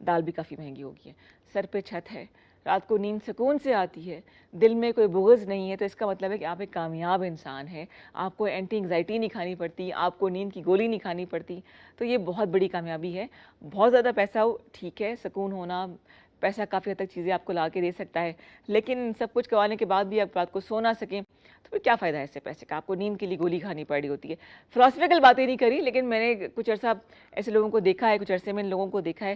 دال بھی کافی مہنگی ہو گئی ہے. سر پہ چھت ہے, رات کو نیند سکون سے آتی ہے, دل میں کوئی بغض نہیں ہے, تو اس کا مطلب ہے کہ آپ ایک کامیاب انسان ہیں. آپ کو اینٹی انگزائٹی نہیں کھانی پڑتی, آپ کو نیند کی گولی نہیں کھانی پڑتی, تو یہ بہت بڑی کامیابی ہے. بہت زیادہ پیسہ ہو ٹھیک ہے, سکون ہونا, پیسہ کافی حد تک چیزیں آپ کو لا کے دے سکتا ہے, لیکن سب کچھ کروانے کے بعد بھی آپ رات کو سو نہ سکیں تو پھر کیا فائدہ ہے ایسے پیسے کا؟ آپ کو نیند کے لیے گولی کھانی پڑ رہی ہوتی ہے. فلاسفیکل باتیں نہیں کری, لیکن میں نے کچھ عرصہ ایسے لوگوں کو دیکھا ہے, کچھ عرصے میں ان لوگوں کو دیکھا ہے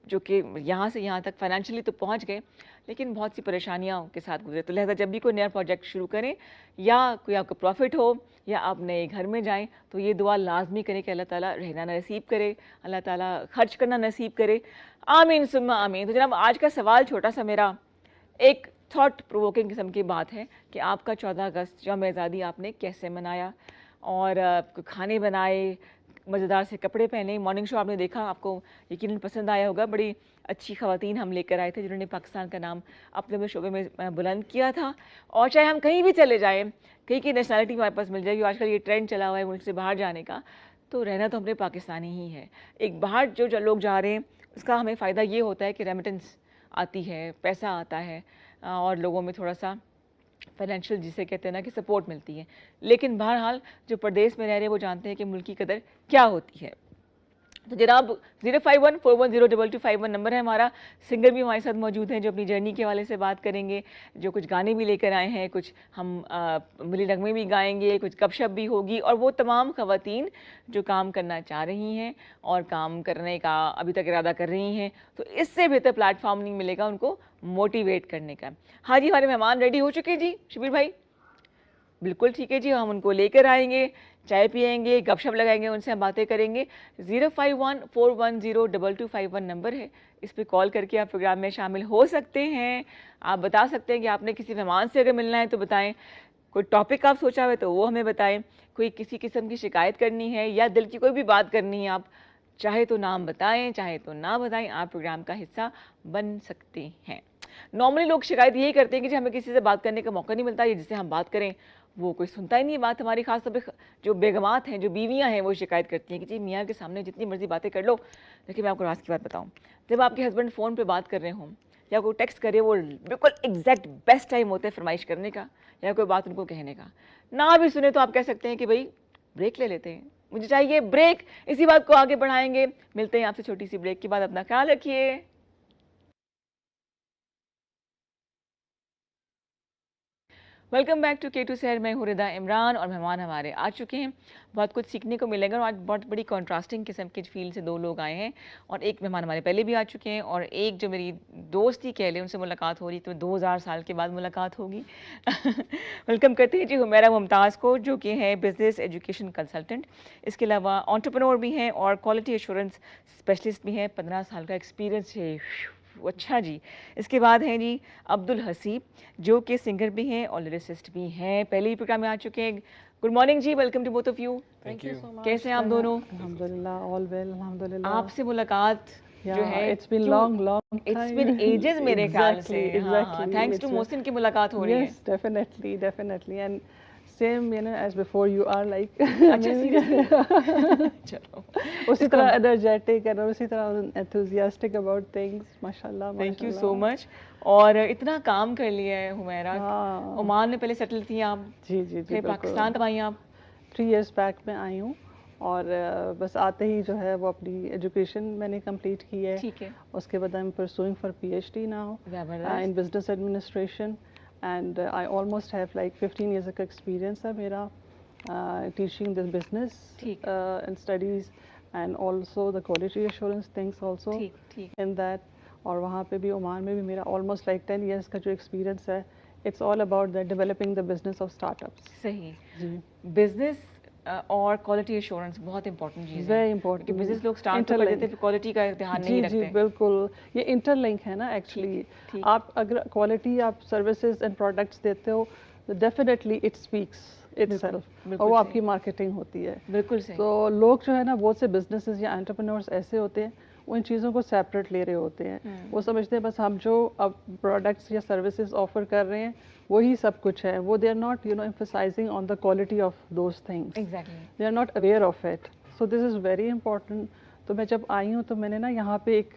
جو کہ یہاں سے یہاں تک فائنینشلی تو پہنچ گئے, لیکن بہت سی پریشانیاں کے ساتھ گزرے. تو لہٰذا جب بھی کوئی نیا پروجیکٹ شروع کریں یا کوئی آپ کو پروفٹ ہو یا آپ نئے گھر میں جائیں تو یہ دعا لازمی کریں کہ اللہ تعالیٰ رہنا نصیب کرے, اللہ تعالیٰ خرچ کرنا نصیب کرے. آمین ثم آمین. تو جناب آج کا سوال چھوٹا سا میرا ایک تھاٹ پرووکنگ قسم کی بات ہے کہ آپ کا 14 اگست یوم آزادی آپ نے کیسے منایا, اور کھانے بنائے, مزیدار سے کپڑے پہنے. مارننگ شو آپ نے دیکھا, آپ کو یقیناً پسند آیا ہوگا. بڑی اچھی خواتین ہم لے کر آئے تھے جنہوں نے پاکستان کا نام اپنے شعبے میں بلند کیا تھا. اور چاہے ہم کہیں بھی چلے جائیں, کہیں کی نیشنلٹی ہمارے پاس مل جائے گی, آج کل یہ ٹرینڈ چلا ہوا ہے ملک سے باہر جانے کا, تو رہنا تو ہمارے پاکستانی ہی ہے. ایک باہر جو لوگ جا رہے ہیں اس کا ہمیں فائدہ یہ ہوتا ہے کہ ریمیٹنس آتی ہے, پیسہ آتا ہے, اور لوگوں میں تھوڑا سا فائنینشیل جسے کہتے ہیں نا کہ سپورٹ ملتی ہے. لیکن بہرحال جو پردیس میں رہ رہے ہیں وہ جانتے ہیں کہ ملک کی قدر کیا ہوتی ہے. تو جناب 05141022251 نمبر ہے ہمارا. سنگر بھی ہمارے ساتھ موجود ہیں جو اپنی جرنی کے حوالے سے بات کریں گے, جو کچھ گانے بھی لے کر آئے ہیں, کچھ ہم ملی نغمے بھی گائیں گے, کچھ گپ شپ بھی ہوگی. اور وہ تمام خواتین جو کام کرنا چاہ رہی ہیں اور کام کرنے کا ابھی تک ارادہ کر رہی ہیں, تو اس سے بہتر پلیٹ فارم نہیں ملے گا ان کو موٹیویٹ کرنے کا. ہاں جی, ہمارے مہمان ریڈی ہو چکے جی شبیر بھائی؟ بالکل ٹھیک ہے جی, ہم ان کو لے کر آئیں گے, چائے پئیں گے, گپ شپ لگائیں گے, ان سے ہم باتیں کریں گے. 05141022251 نمبر ہے, اس پہ کال کر کے آپ پروگرام میں شامل ہو سکتے ہیں. آپ بتا سکتے ہیں کہ آپ نے کسی مہمان سے اگر ملنا ہے تو بتائیں, کوئی ٹاپک آپ سوچا ہوئے تو وہ ہمیں بتائیں, کوئی کسی قسم کی شکایت کرنی ہے یا دل کی کوئی بھی بات کرنی ہے, آپ چاہے تو نام بتائیں چاہے تو نہ بتائیں, آپ پروگرام کا حصہ بن سکتے ہیں. نارملی لوگ شکایت یہی کرتے ہیں کہ جی ہمیں کسی سے بات کرنے کا موقع نہیں ملتا, یا جس سے ہم بات کریں وہ کوئی سنتا ہی نہیں ہے بات ہماری. خاص طور پہ جو بیگمات ہیں, جو بیویاں ہیں, وہ شکایت کرتی ہیں کہ جی میاں کے سامنے جتنی مرضی باتیں کر لو. لیکن میں آپ کو راز کی بات بتاؤں, جب آپ کے ہسبینڈ فون پہ بات کر رہے ہوں یا کوئی ٹیکسٹ کرے, وہ بالکل ایگزیکٹ بیسٹ ٹائم ہوتا ہے فرمائش کرنے کا یا کوئی بات ان کو کہنے کا. نہ بھی سنے تو آپ کہہ سکتے ہیں کہ بھائی بریک لے لیتے ہیں, مجھے چاہیے بریک. اسی بات کو آگے بڑھائیں گے, ملتے ہیں آپ سے چھوٹی سی بریک کے بعد. اپنا خیال رکھیے. ویلکم بیک ٹو K2 سحر. میں ہوں ردا عمران اور مہمان ہمارے آ چکے ہیں. بہت کچھ سیکھنے کو ملے گا, اور آج بہت بڑی کنٹراسٹنگ قسم کے فیلڈ سے دو لوگ آئے ہیں, اور ایک مہمان ہمارے پہلے بھی آ چکے ہیں, اور ایک جو میری دوست ہی کہہ لیں, ان سے ملاقات ہو رہی تو 2000 سال کے بعد ملاقات ہوگی. ویلکم کرتے ہیں جی حمیرہ ممتاز کو, جو کہ ہے بزنس ایجوکیشن کنسلٹنٹ, اس کے علاوہ انٹرپرینور بھی ہیں اور کوالٹی ایشورنس اسپیشلسٹ بھی ہیں. 15 سال کا ایکسپیرینس ہے. اچھا جی. اس کے بعد ہیں جی عبدالحسیب, جو کہ سنگر بھی ہیں اور لیریسسٹ بھی ہیں, پہلے ہی پروگرام میں آ چکے ہیں. گڈ مارننگ جی, welcome to both of you. Thank you so much. کیسے ہیں آپ دونوں؟ الحمدللہ, all well, الحمدللہ. آپ سے ملاقات جو ہے it's been long time. It's been ages میرے خیال سے. Exactly. تھینکس ٹو محسن کی ملاقات ہو رہی ہے. Yes, definitely. And same, as before you are like. اچھا seriously. چلو. اسی طرح energetic and اسی طرح enthusiastic about things. ماشاءاللہ. Thank you so much. اور اتنا کام کر لیا ہے حمیرہ. عمان میں پہلے سیٹل تھی آپ, جی پھر پاکستان کب آئی آپ؟ 3 years back میں آئی ہوں, اور بس آتے ہی جو ہے وہ اپنی ایجوکیشن میں نے کمپلیٹ کی ہے. ٹھیک ہے. اس کے بعد I'm pursuing for PhD now in business administration, and I almost have like 15 years of experience ہے میرا teaching the business and studies, and also the quality assurance things also in that. اور وہاں پہ بھی عمان میں بھی میرا almost like 10 years کا جو ایکسپیرینس ہے, it's all about that developing the business of startups. صحیح. جی. بزنس اور کوالٹی ایشورنس بہت امپورٹنٹ چیز ہے. Very important. بزنس لوگ اسٹارٹ کر دیتے ہیں, کوالٹی کا دھیان نہیں رکھتے. جی بالکل, یہ انٹر لنک ہے نا ایکچولی. آپ اگر کوالٹی آپ سروسز اینڈ پروڈکٹس دیتے ہو, definitely it speaks itself, اور وہ آپ کی مارکیٹنگ ہوتی ہے. بالکل صحیح. تو لوگ جو ہے نا, بہت سے بزنسز یا انٹرپرینورس ایسے ہوتے ہیں, وہ ان چیزوں کو سیپریٹ لے رہے ہوتے ہیں. وہ سمجھتے ہیں بس ہم جو اب پروڈکٹس یا سروسز آفر کر رہے ہیں وہی سب کچھ ہے. وہ they are not emphasizing on the quality of those things. Exactly. They are not aware of it. So this is very important. تو میں جب آئی ہوں تو میں نے نا یہاں پہ ایک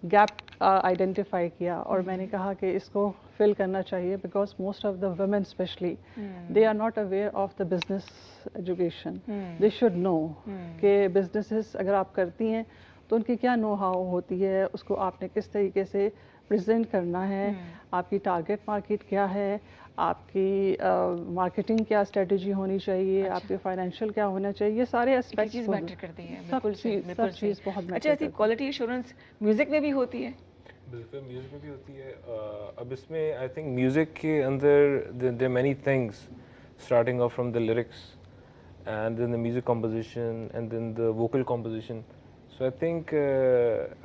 گیپ آئیڈینٹیفائی کیا اور میں نے کہا کہ اس کو فل کرنا چاہیے because most of the women especially they are not aware of the business education. They should know کہ بزنسز اگر آپ کرتی ہیں تو ان کی کیا نو ہاؤ ہوتی ہے, اس کو آپ نے کس طریقے سے پریزنٹ کرنا ہے, آپ کی ٹارگیٹ مارکیٹ کیا ہے, آپ کی مارکیٹنگ کیا اسٹریٹجی ہونی چاہیے, آپ کے فائنینشیل کیا ہونا چاہیے, یہ سارے اسپیکٹس میٹر کرتی ہیں. سب چیز بہت میٹر. اچھا, ایسی کوالٹی ایشورنس میوزک میں بھی ہوتی ہے؟ بالکل میوزک میں بھی ہوتی ہے. اب اس میں آئی تھنک میوزک کے اندر there many things starting off from the lyrics and then the music composition and then the vocal composition. So I think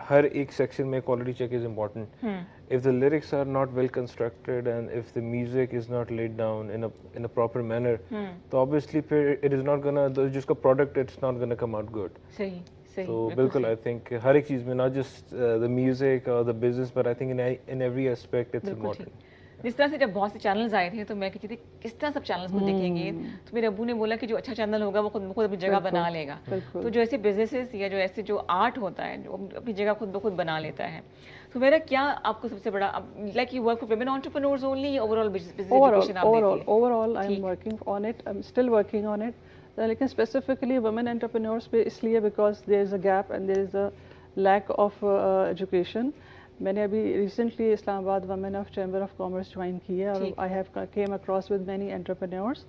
ہر ایک سیکشن میں quality check is important. If the lyrics are not well constructed and if the music is not laid down in a proper manner, تو obviously پھر it is not gonna, جس کا product it's not gonna come out good. صحیح صحیح. So بالکل I think ہر ایک چیز میں not just the music or the business but I think in every aspect it's important. جس طرح سے جب بہت سے چینلز آئے تھے تو میں کہتی تھی کس طرح سب چینلز کو دیکھیں گے, تو میرے ابو نے بولا کہ جو اچھا چینل ہوگا وہ خود بخود اپنی جگہ بنا لے گا. تو جو ایسے بزنسز یا جو ایسے جو آرٹ ہوتا ہے جو اپنی جگہ خود بخود بنا لیتا ہے, تو میرا کیا آپ کو سب سے بڑا like you work for women entrepreneurs only یا اوور آل بزنس ایجوکیشن آپ دیتی ہیں؟ Over all I am working on it, I am still working on it, لیکن اسپیسیفکلی ویمن انٹرپرینورس پہ اس لیے because there is a gap and there is a lack of education. میں نے ابھی recently اسلام آباد women of chamber of commerce join کی ہے اور I have came across with many entrepreneurs,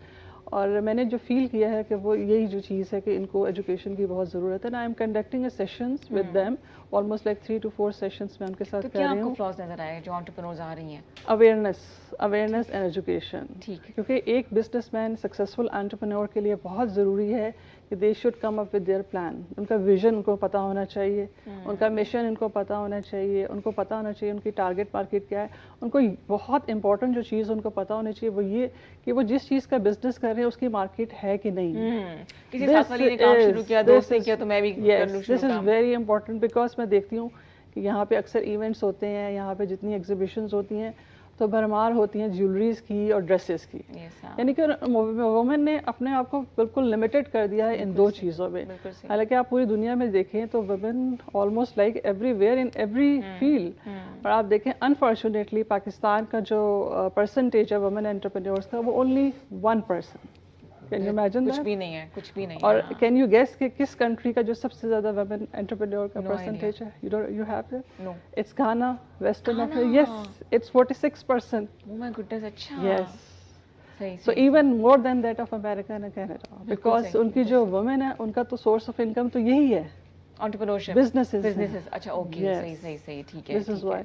اور میں نے جو فیل کیا ہے کہ وہ یہی جو چیز ہے کہ ان کو ایجوکیشن کی بہت ضرورت ہے. I am conducting a sessions with them almost like 3 to 4 sessions میں ان کے ساتھ کر رہی ہوں. تو کیا آپ کو فلاز نظر آئے جو انٹرپرینورز آ رہی ہیں؟ Awareness and education. کیونکہ ایک بزنس مین سکسیزفل انٹرپرینور کے لیے بہت ضروری ہے کہ they should come up with their plan. ان کا ویژن ان کو پتہ ہونا چاہیے, ان کا مشن ان کو پتہ ہونا چاہیے, ان کو پتہ ہونا چاہیے ان کی ٹارگیٹ مارکیٹ کیا ہے. ان کو بہت امپورٹنٹ جو چیز ان کو پتہ ہونی چاہیے وہ یہ کہ وہ جس چیز کا بزنس کر رہے ہیں اس کی مارکیٹ ہے کہ نہیں. کسی ساتھ والی نے کام شروع کیا, دوست نے کیا تو میں بھی کر لوں شروع. دس از ویری امپورٹنٹ بیکاز میں دیکھتی ہوں کہ یہاں پہ اکثر ایونٹس ہوتے ہیں, یہاں پہ جتنی ایگزیبیشنز ہوتی ہیں تو بھرمار ہوتی ہیں جیولریز کی اور ڈریسز کی. یعنی کہ وومن نے اپنے آپ کو بالکل لمیٹڈ کر دیا ہے ان دو چیزوں میں. حالانکہ آپ پوری دنیا میں دیکھیں تو women almost like everywhere in every field. اور آپ دیکھیں انفارچونیٹلی پاکستان کا جو پرسنٹیج ہے وومن انٹرپرینورس کا وہ only 1%. Can you imagine that? کچھ بھی نہیں ہے, کچھ بھی نہیں. اور can you guess کہ کس کنٹری کا جو سب سے زیادہ women entrepreneur کا percentage ہے؟ You have it? No. It's Ghana, Western Africa. Yes, it's 46%. Oh my goodness, اچھا. Yes. So even more than that of America and Canada. Because ان کی جو women ہے ان کا تو source of income تو یہی ہے. Entrepreneurship. Businesses. اچھا اوکے, صحیح ٹھیک ہے. This is why.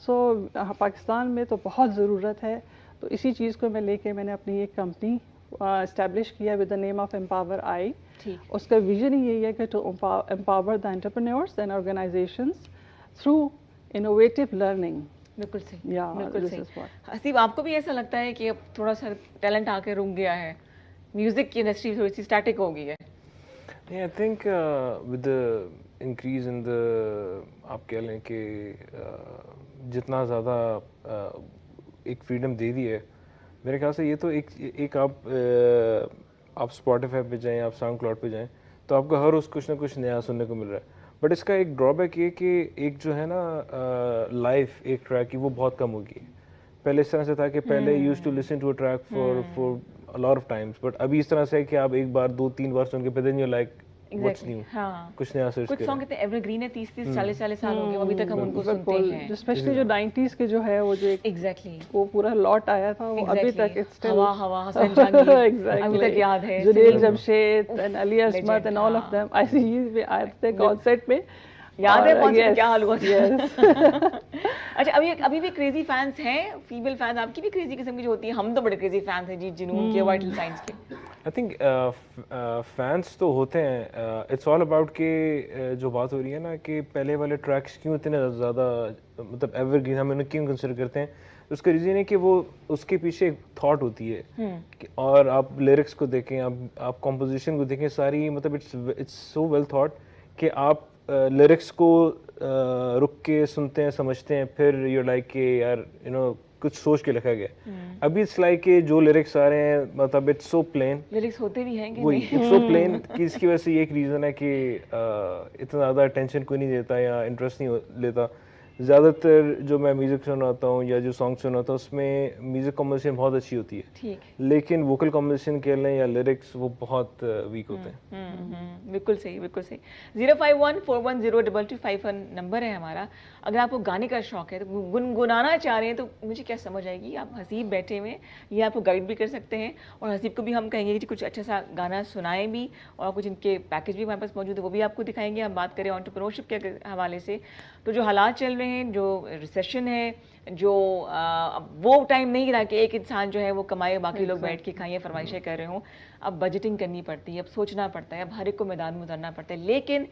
So Pakistan میں تو بہت ضرورت ہے, تو اسی چیز کو میں لے کے میں نے اپنی ایک کمپنی اسٹیبلش کیا with the name of Empower I. اس کا ویژن ہی یہی ہے کہ to empower the entrepreneurs and organizations through innovative learning. بالکل صحیح. حسیب, آپ کو بھی ایسا لگتا ہے کہ اب تھوڑا سا ٹیلنٹ آ کے رک گیا ہے, میوزک کی انڈسٹری تھوڑی سی اسٹیٹک ہو گئی ہے؟ I think with the increase in the, آپ کہہ لیں کہ جتنا زیادہ ایک فریڈم دے دی ہے میرے خیال سے, یہ تو ایک آپ اسپاٹیفائی پہ جائیں, آپ ساؤنڈ کلاؤڈ پہ جائیں تو آپ کو ہر روز کچھ نہ کچھ نیا سننے کو مل رہا ہے. بٹ اس کا ایک ڈرا بیک یہ کہ ایک جو ہے نا لائف ایک ٹریک کی وہ بہت کم ہو گئی. پہلے اس طرح سے تھا کہ پہلے use to listen to a track for a lot of times, but ابھی اس طرح سے ہے کہ آپ ایک بار 2-3 بار سن کے پھر then you're like what's new, کچھ نیا سرچ کریں. کچھ سانگ کتنے ایور گرین ہے, 30-40 سال ہو گئے ابھی تک ہم ان کو سنتے ہیں. اسپیشلی جو 90s کے جو ہے وہ جو ایگزیکٹلی وہ پورا لاٹ آیا تھا وہ ابھی تک ہوا حسن جہانگیر ابھی تک یاد ہے, Junaid Jamshed and Ali Ismat and all of them. I see یہ آئے تھے کانسرٹ میں, یاد ہے کون سا کیا حال ہوا تھا. اچھا, ابھی بھی کریزی فینس ہیں, فیمیل فینس آپ کی بھی کریزی قسم کی جو ہوتی ہیں؟ ہم تو بڑے کریزی فینس ہیں جی, جنون کے, وائٹل سائنس کے. آئی تھنک فینس تو ہوتے ہیں. اٹس آل اباؤٹ کہ جو بات ہو رہی ہے نا کہ پہلے والے ٹریکس کیوں اتنے زیادہ مطلب ایور گرین ہم انہیں کیوں کنسیڈر کرتے ہیں, اس کا ریزن ہے کہ وہ اس کے پیچھے ایک تھاٹ ہوتی ہے. اور آپ لیرکس کو دیکھیں, آپ کمپوزیشن کو دیکھیں, ساری مطلب اٹس سو ویل تھاٹ کہ آپ لیرکس کو رک کے سنتے ہیں, سمجھتے ہیں, پھر یو لائک کہ یار یو نو کچھ سوچ کے لکھا گیا. ابھی اٹس لائک کہ جو لیرکس آ رہے ہیں مطلب اٹس سو پلین, لیرکس ہوتے بھی ہیں کہ وہی اٹس سو پلین کہ اس کی وجہ سے یہ ایک ریزن ہے کہ اتنا زیادہ اٹینشن کوئی نہیں دیتا یا انٹرسٹ نہیں لیتا. زیادہ تر جو میں میوزک سناتا ہوں یا جو سانگ سناتا ہوں اس میں میوزک کمپوزیشن بہت اچھی ہوتی ہے, ٹھیک, لیکن ووکل کمپوزیشن کہہ لیں یا لیرکس وہ بہت ویک ہوتے ہیں. بالکل صحیح, بالکل صحیح. 051410225 نمبر ہے ہمارا. اگر آپ کو گانے کا شوق ہے تو گنگنانا چاہ رہے ہیں تو مجھے کیا سمجھ آئے گی, آپ حسیب بیٹھے ہوئے یہ آپ کو گائیڈ بھی کر سکتے ہیں, اور حسیب کو بھی ہم کہیں گے کہ کچھ اچھا سا گانا سنائیں بھی, اور کچھ ان کے پیکیج بھی ہمارے پاس موجود ہے وہ بھی آپ کو دکھائیں گے. ہم بات کریں انٹرپرینورشپ کے حوالے سے تو جو حالات چل رہے ہیں, جو ریسیشن ہے, جو وہ ٹائم نہیں رہا کہ ایک انسان جو ہے وہ کمائے باقی لوگ بیٹھ کے کھائیں, فرمائشیں کر رہے ہوں. اب بجٹنگ کرنی پڑتی ہے, اب سوچنا پڑتا ہے, اب ہر ایک کو میدان میں اترنا پڑتا ہے. لیکن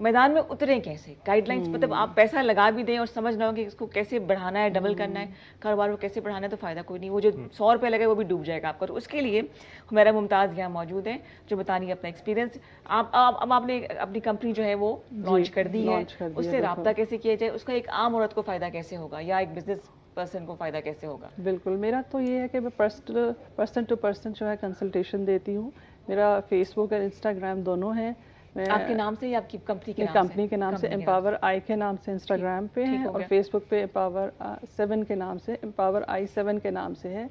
میدان میں اتریں کیسے, گائیڈ لائنس, مطلب آپ پیسہ لگا بھی دیں اور سمجھ نہ ہو کہ اس کو کیسے بڑھانا ہے, ڈبل کرنا ہے, کاروبار کو کیسے بڑھانا ہے, تو فائدہ کوئی نہیں. وہ جو 100 روپے لگے وہ بھی ڈوب جائے گا آپ کا. تو اس کے لیے میرا ممتاز یہاں موجود ہے جو بتانی ہے اپنا ایکسپیرینس. اب آپ نے اپنی کمپنی جو ہے وہ لانچ کر دی ہے, اس سے رابطہ کیسے کیا جائے, اس کا ایک عام عورت کو فائدہ کیسے ہوگا, یا ایک بزنس پرسن کو فائدہ کیسے ہوگا؟ بالکل, میرا تو یہ ہے کہ میں پرسن ٹو پرسن جو ہے کنسلٹیشن دیتی ہوں. میرا فیس بک اور انسٹاگرام دونوں ہیں. آپ کے نام سے یا آپ کی کمپنی کے نام سے؟ کمپنی کے نام سے, امپاور آئی کے نام سے انسٹاگرام پہ ہے, اور فیس بک پہ امپاور 7 کے نام سے, امپاور آئی 7 کے نام سے ہے.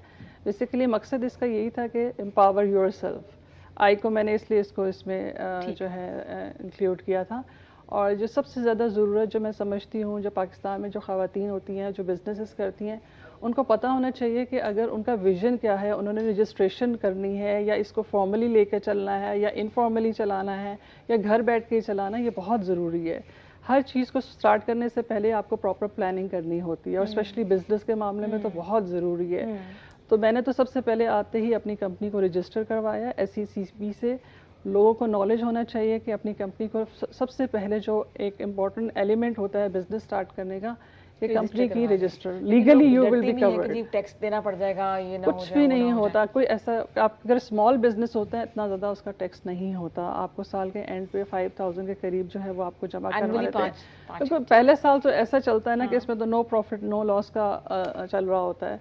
بیسیکلی مقصد اس کا یہی تھا کہ امپاور یور سیلف. آئی کو میں نے اس لیے اس میں جو ہے انکلیوڈ کیا تھا. اور جو سب سے زیادہ ضرورت جو میں سمجھتی ہوں, جو پاکستان میں جو خواتین ہوتی ہیں جو بزنسز کرتی ہیں, ان کو پتہ ہونا چاہیے کہ اگر ان کا ویژن کیا ہے, انہوں نے رجسٹریشن کرنی ہے یا اس کو فارملی لے کے چلنا ہے یا انفارملی چلانا ہے یا گھر بیٹھ کے چلانا, یہ بہت ضروری ہے. ہر چیز کو سٹارٹ کرنے سے پہلے آپ کو پراپر پلاننگ کرنی ہوتی ہے, اور اسپیشلی بزنس کے معاملے میں تو بہت ضروری ہے. تو میں نے تو سب سے پہلے آتے ہی اپنی کمپنی کو رجسٹر کروایا SECB سے. لوگوں کو نالج ہونا چاہیے کہ اپنی کمپنی کو سب سے پہلے جو ایک امپورٹنٹ ایلیمنٹ ہوتا ہے بزنس سٹارٹ کرنے کا, کہ کمپنی کی register legally you will be covered. Tax دینا پڑ جائے گا, یہ نہ ہو جائے, کچھ بھی نہیں ہوتا. کوئی ایسا, آپ اگر اسمال بزنس ہوتا ہے اتنا زیادہ اس کا ٹیکس نہیں ہوتا. آپ کو سال کے اینڈ پہ 5000 کے قریب جو ہے وہ آپ کو جمع کروا دیتے ہیں. پہلے سال تو ایسا چلتا ہے نا کہ اس میں تو نو پروفٹ نو لاس کا چل رہا ہوتا ہے.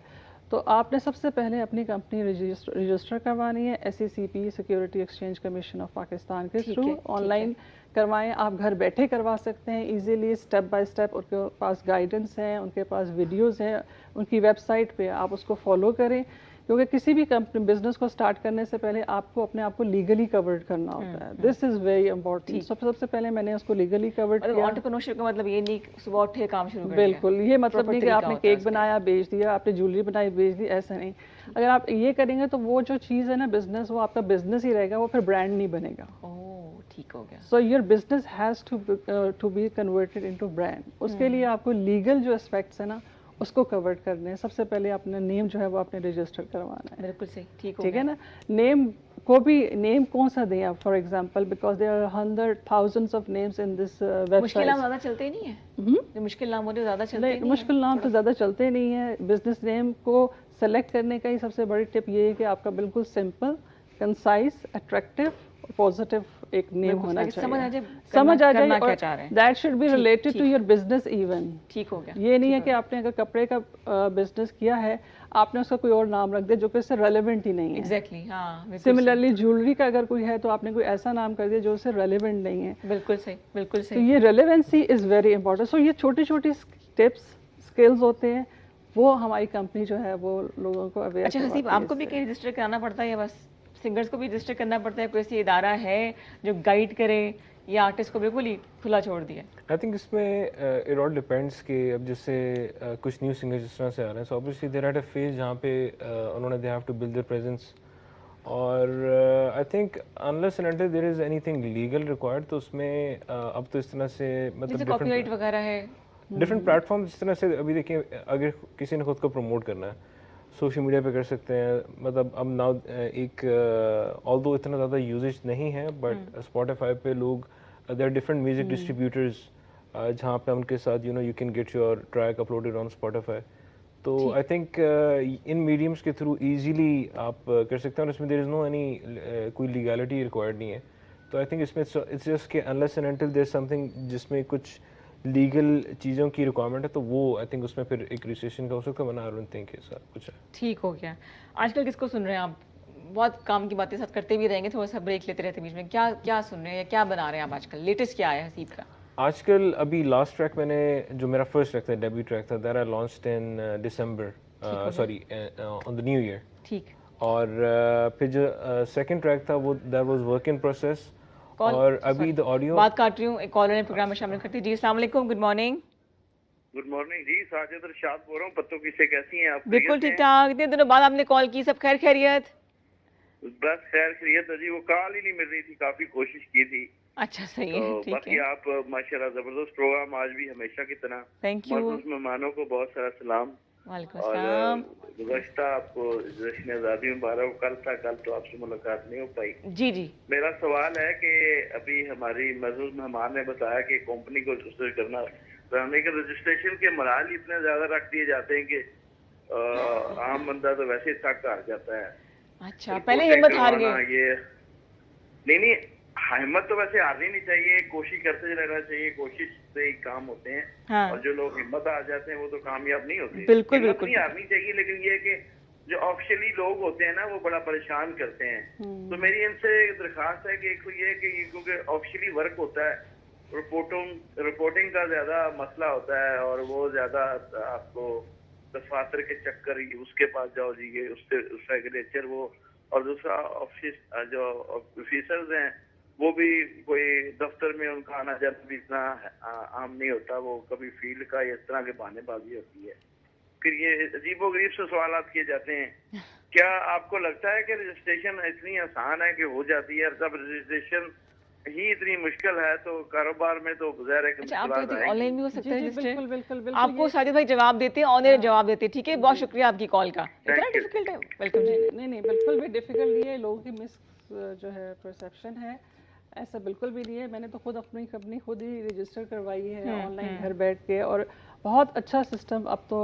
تو آپ نے سب سے پہلے اپنی کمپنی رجسٹر کروانی ہے SECP, security exchange commission of Pakistan کے تھرو. آن لائن کروائیں, آپ گھر بیٹھے کروا سکتے ہیں ایزیلی, اسٹیپ بائی اسٹیپ. ان کے پاس گائیڈنس ہیں, ان کے پاس ویڈیوز ہیں, ان کی ویب سائٹ پہ آپ اس کو فالو کریں. کیونکہ کسی بھی کمپنی بزنس کو سٹارٹ کرنے سے پہلے آپ کو اپنے آپ کو لیگلی کورڈ کرنا ہوتا ہے. دس از ویری امپورٹنٹ. سب سے پہلے میں نے اس کو لیگلی کورڈ کیا. انٹرپرینورشپ کا مطلب یہ نہیں صبح اٹھے کام شروع کر دیا. بالکل, یہ مطلب نہیں کہ آپ نے کیک بنایا بیچ دیا, آپ نے جویلری بنائی بیچ دی, ایسا نہیں. اگر آپ یہ کریں گے تو وہ جو چیز ہے نا بزنس, وہ آپ کا بزنس ہی رہے گا, وہ پھر برانڈ نہیں بنے گا. ٹھیک ہو گیا. So your business has to be converted into brand. اس کے لیے آپ کو لیگل جو اسپیکٹس ہیں نا اس کو کور کرنے ہیں. سب سے پہلے اپنا نیم جو ہے وہ آپ نے رجسٹر کروانا ہے. بالکل صحیح, ٹھیک ہے نا. نیم کو بھی, نیم کون سا دیں آپ, for example, because there are 100,000 of names in this website. مشکل نام زیادہ چلتے ہی نہیں ہیں, جو مشکل نام ہوتے زیادہ چلتے نہیں. مشکل نام تو زیادہ چلتے نہیں ہیں. بزنس نیم کو سلیکٹ کرنے کا ہی سب سے بڑی ٹپ یہ ہے کہ آپ کا بالکل سمپل, کنسائز, اٹریکٹیو, پازیٹیو ایک نیم ہونا چاہیے. سمجھ آ جائے, اور that should be related to your business even. ٹھیک ہو گیا. یہ نہیں ہے کہ آپ نے اگر کپڑے کا بزنس کیا ہے, آپ نے اس کا کوئی اور نام رکھ دیا جو کہ اس سے ریلیونٹ ہی نہیں ہے. ایگزیکٹلی, ہاں. سملرلی جیولری کا اگر کوئی ہے تو آپ نے کوئی ایسا نام کر دیا جو اس سے ریلیونٹ نہیں ہے. بالکل صحیح, بالکل صحیح. تو یہ ریلیونسی از ویری امپورٹنٹ. سو یہ چھوٹی چھوٹی ٹپس, اسکلز ہوتے ہیں, وہ ہماری کمپنی جو ہے وہ لوگوں کو اویئر. اچھا حسیب, آپ کو بھی کہیں رجسٹر کرانا پڑتا ہے یا بس سنگرز کو بھی رجسٹر کرنا پڑتا ہے؟ کوئی ایسی ادارہ ہے جو گائیڈ کرے یا آرٹسٹ کو بالکل ہی کھلا چھوڑ دیا؟ آئی تھنک اس میں اٹ آل ڈپینڈس کہ اب جس سے کچھ نیو سنگر جس طرح سے آ رہے ہیں, سو obviously they're at a phase جہاں پہ انہوں نے they have to build their presence. اور I think unless and until there is anything legal required, تو اس میں اب تو اس طرح سے جیسے کاپی رائٹ وغیرہ ہے, ڈفرینٹ پلیٹ فارم جس طرح سے ابھی دیکھیں, اگر کسی نے خود کو پروموٹ کرنا ہے سوشل میڈیا پہ کر سکتے ہیں. مطلب اب ناؤ ایک آل دو اتنا زیادہ یوزیج نہیں ہے, بٹ اسپوٹیفائی پہ لوگ there are different music distributors جہاں پہ ان کے ساتھ you can get your track uploaded on Spotify. تو آئی تھنک ان میڈیمس کے تھرو ایزیلی آپ کر سکتے ہیں, اور اس میں دیر از نو اینی کوئی لیگیلٹی ریکوائرڈ نہیں ہے. تو آئی تھنک اس میں اٹس جسٹ کہ unless and until there something جس میں کچھ لیگل چیزوں کی ریکوائرمنٹ ہے, تو وہ آئی تھنک اس میں پھر ایک رجسٹریشن کا ہو سکتا ہے, ورنہ آئی ڈونٹ تھنک ایسا کچھ ہے. ٹھیک ہو گیا. آج کل کس کو سن رہے ہیں آپ؟ بہت کام کی باتیں ساتھ کرتے بھی رہیں گے, تھوڑا سا بریک لیتے رہتے بیچ میں. کیا سن رہے ہیں یا کیا بنا رہے ہیں آپ آج کل؟ لیٹسٹ کیا ہے حسیب کا؟ آج کل ابھی لاسٹ ٹریک میں نے جو میرا فرسٹ ٹریک تھا ڈیبیو ٹریک تھا that I launched in December sorry on the new year. ٹھیک. اور پھر جو سیکنڈ ٹریک تھا وہ that was work in process. اور ابھی دا آڈیو بات کاٹ رہی ہوں, ایک کالر نے پروگرام میں شامل کرتی. جی السلام علیکم, گڈ مارننگ. گڈ مارننگ جی, ساجد ارشاد بول رہا ہوں پتوں کی سے. کیسی ہیں آپ؟ بالکل ٹھیک ٹھاک. اتنے دنوں بعد آپ نے کال کی, سب خیر خیریت؟ بس خیر خیریت ہے جی, وہ کال ہی نہیں مل رہی تھی, کافی کوشش کی تھی. اچھا صحیح ہے, ٹھیک ہے. باقی آپ ماشاءاللہ زبردست پروگرام آج بھی ہمیشہ کی طرح. Thank you. معزز مہمانوں کو بہت سارا سلام. وعلیکم السلام. گزشتہ آپ کو جشن آزادی مبارک. کل تھا, کل تو آپ سے ملاقات نہیں ہو پائی. جی جی. میرا سوال ہے کہ ابھی ہماری معزز مہمان نے بتایا کہ کمپنی کو رجسٹر کرانے کے رجسٹریشن کے مراحل اتنے زیادہ رکھ دیے جاتے ہیں کہ عام بندہ تو ویسے تھک ہار جاتا ہے. اچھا, پہلے ہمت ہار گئے. یہ نہیں, ہمت تو ویسے ہارنی نہیں چاہیے, کوشش کرتے رہنا چاہیے, کوشش سے ہی کام ہوتے ہیں. اور جو لوگ ہمت ہار جاتے ہیں وہ تو کامیاب نہیں ہوتے. بالکل بالکل نہیں ہارنی چاہیے, لیکن یہ کہ جو آفیشلی لوگ ہوتے ہیں نا وہ بڑا پریشان کرتے ہیں. تو میری ان سے درخواست ہے کہ ایک تو یہ کہ کیونکہ آفیشلی ورک ہوتا ہے, رپورٹنگ کا زیادہ مسئلہ ہوتا ہے, اور وہ زیادہ آپ کو دفاتر کے چکر, اس کے پاس جاؤ جی, یہ اس سے سیگریچر وہ, اور دوسرا جو آفیسرز ہیں وہ بھی کوئی دفتر میں ان کا آنا جانا بھی اتنا عام نہیں ہوتا. وہ کبھی فیلڈ کا اس طرح کے بہانے بازی ہوتی ہے. پھر یہ عجیب و غریب سے سوالات کیے جاتے ہیں. کیا آپ کو لگتا ہے کہ رجسٹریشن اتنی آسان ہے کہ ہو جاتی ہے؟ جب رجسٹریشن ہی اتنی مشکل ہے تو کاروبار میں تو ظاہر ہے کہ آپ آن لائن بھی ہو سکتا ہے. بالکل بالکل آپ کو ساجد بھائی جواب دیتے ہیں, آن ایئر جواب دیتے ہیں. ٹھیک ہے, بہت شکریہ آپ کی کال کا. اتنا ڈیفیکلٹ ہے؟ ویلکم جی. نہیں بالکل بھی ڈیفیکلٹ نہیں ہے, لوگوں کی مس جو ہے پرسیپشن ہے, ایسا بالکل بھی نہیں ہے. میں نے تو خود اپنی کمپنی خود ہی رجسٹر کروائی ہے آن لائن گھر بیٹھ کے, اور بہت اچھا سسٹم اب تو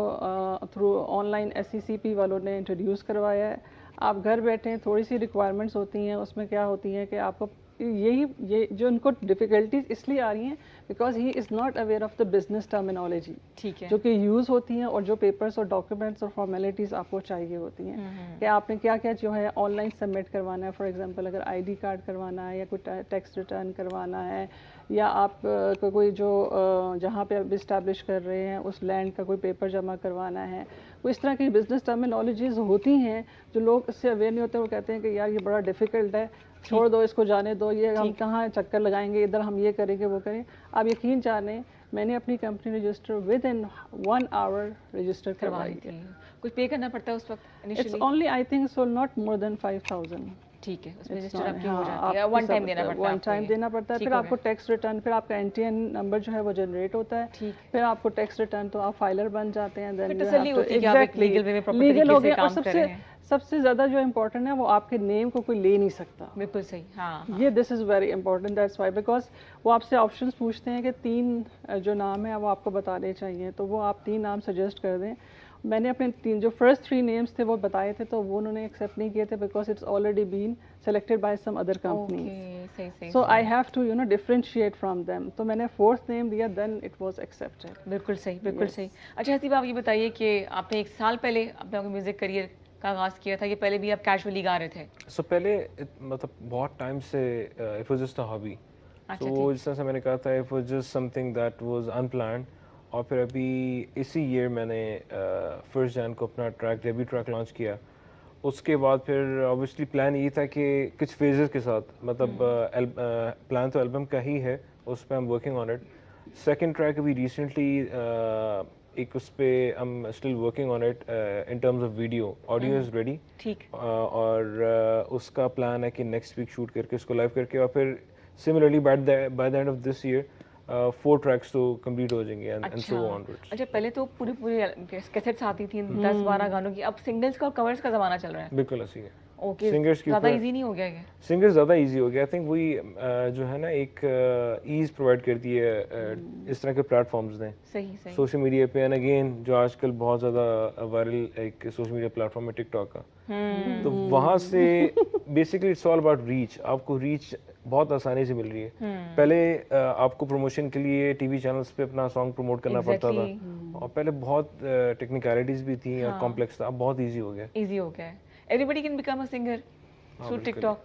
تھرو آن لائن SCCP والوں نے انٹروڈیوس کروایا ہے. آپ گھر بیٹھے, تھوڑی سی ریکوائرمنٹس ہوتی ہیں, اس میں کیا ہوتی ہیں کہ آپ کو یہ جو ان کو ڈیفیکلٹیز اس لیے آ رہی ہیں because he is not aware of the business terminology, ٹھیک ہے, جو کہ یوز ہوتی ہیں, اور جو پیپرس اور ڈاکیومنٹس اور فارمیلٹیز آپ کو چاہیے ہوتی ہیں کہ آپ نے کیا کیا جو ہے آن لائن سبمٹ کروانا ہے. فار ایگزامپل اگر ID کارڈ کروانا ہے, یا کوئی ٹیکس ریٹرن کروانا ہے, یا آپ کو کوئی جو جہاں پہ آپ اسٹیبلش کر رہے ہیں اس لینڈ کا کوئی پیپر جمع کروانا ہے, کوئی اس طرح کی بزنس ٹرمینالوجیز ہوتی ہیں جو لوگ اس سے اویئر نہیں ہوتے. وہ کہتے ہیں کہ یار یہ بڑا ڈیفیکلٹ ہے, چھوڑ دو اس کو, جانے دو, یہ ہم کہاں چکر لگائیں گے, ادھر ہم یہ کریں گے وہ کریں. آپ یقین جانیں, میں نے اپنی company register with in 1 hour register کروائی ہے. کچھ پے کرنا پڑتا ہے اس وقت؟ It's only I think so not more than 5,000. ٹھیک ہے, اس میں رجسٹر آپ کی ہو جاتی ہے, ون ٹائم دینا پڑتا ہے. ون ٹائم دینا پڑتا ہے. پھر آپ کو ٹیکس ریٹرن, پھر آپ کا NTN نمبر جو ہے وہ جنریٹ ہوتا ہے, پھر آپ کو ٹیکس ریٹرن, تو آپ فائلر بن جاتے ہیں. دین تسلی ہوتی ہے کہ آپ ایک لیگل وے میں پراپر طریقے سے کام کر رہے ہیں. سب سے زیادہ جو امپورٹنٹ ہے وہ آپ کے نیم کو کوئی لے نہیں سکتا. بالکل صحیح, ہاں, یہ this is very important. That's why, because وہ آپ سے آپشنس پوچھتے ہیں کہ 3 جو نام ہیں وہ آپ کو بتانے چاہیے, تو وہ آپ 3 نام سجیسٹ کر دیں. میں نے اپنے 3 جو فرسٹ 3 نیمز تھے وہ بتائے تھے, تو وہ انہوں نے ایکسیپٹ نہیں کیے تھے because it's already been selected by some other companies. So I have to differentiate from them. تو میں نے 4th name دیا, then it was accepted. بالکل صحیح, بالکل صحیح. اچھا حسیب, آپ یہ بتائیے کہ آپ نے 1 سال پہلے اپنا میوزک کریئر کا آغاز کیا تھا, یہ پہلے بھی آپ کیجولی گا رہے تھے؟ سو پہلے مطلب بہت ٹائم سے it was just a hobby. تو جس طرح سے میں نے کہا تھا it was just something that was unplanned. اور پھر ابھی اسی ایئر میں نے 1 جان کو اپنا ڈیبیو ٹریک لانچ کیا. اس کے بعد پھر اوبیسلی پلان یہ تھا کہ کچھ فیزز کے ساتھ, مطلب پلان تو البم کا ہی ہے, اس پہ ہم working on it. Second track ابھی ریسنٹلی ایک اس پہ ہم still working on it in terms of video, audio is ready. ٹھیک. اور اس کا پلان ہے کہ نیکسٹ ویک شوٹ کر کے اس کو لائیو کر کے, اور پھر similarly by the end of this year 4 tracks تو کمپلیٹ ہو جائیں گے اینڈ سو آنورڈز. اچھا, پہلے تو پوری کیسٹس آتی تھیں 10-12 گانوں کی, اب سنگلز کا اور کورز کا زمانہ چل رہا ہے. بالکل ایسی ہے. اوکے, زیادہ ایزی نہیں ہو گیا کیا؟ سنگرز زیادہ ایزی ہو گیا. آئی تھنک وہی جو ہے نا ایک ایز پرووائڈ کرتی ہے اس طرح کے پلیٹ فارمز نے. صحیح سوشل میڈیا پہ, اینڈ اگین جو آج کل بہت زیادہ وائرل ایک سوشل میڈیا پلیٹ فارم ہے ٹک ٹاک کا, تو وہاں سے basically it's all about reach. آپ کو ریچ بہت آسانی سے مل رہی ہے. پہلے آپ کو پروموشن کے لیے ٹی وی چینلز پہ اپنا سانگ پروموٹ کرنا پڑتا تھا, اور پہلے بہت ٹیکنیکلٹیز بھی تھیں اور کمپلیکس تھا. اب بہت ایزی ہو گیا. ایزی ہو گیا ہے. Everybody can become a singer through TikTok.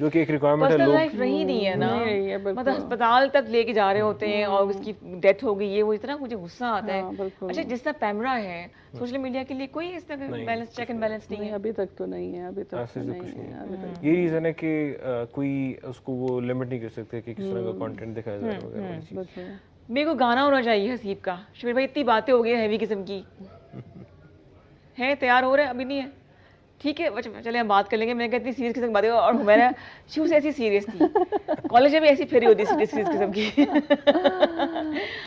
جو کہ ایک ریکوائرمنٹ ہے. پرسنل لوگ لائف رہی نہیں ہے نا, مطلب ہسپتال تک لے کے جا رہے ہوتے ہیں اور اس کی ڈیتھ ہو گئی, یہ وہ اتنا مجھے غصہ آتا ہے. اچھا جس طرح پیمرا ہے سوشل میڈیا کے لیے کوئی اس طرح بیلنس, چیک اینڈ بیلنس نہیں ہے ابھی تک تو نہیں ہے, ابھی تک نہیں ہے. یہ ریزن ہے کہ کوئی اس کو وہ لمٹ نہیں کر سکتے کہ کس طرح کا کانٹینٹ دکھایا جائے وغیرہ. میرے کو گانا ہونا چاہیے حسیب کا. شبیر بھائی اتنی باتیں ہو گئی ہیوی قسم کی ہیں, تیار ہو رہے ہیں؟ ابھی نہیں ہے, ٹھیک ہے چلے ہم بات کر لیں گے. میں کہتی سیریس قسم کی باتیں, اور میرا شروع سے ایسی سیریس تھی, کالج میں بھی ایسی پھیری ہوتی سیریس قسم کی,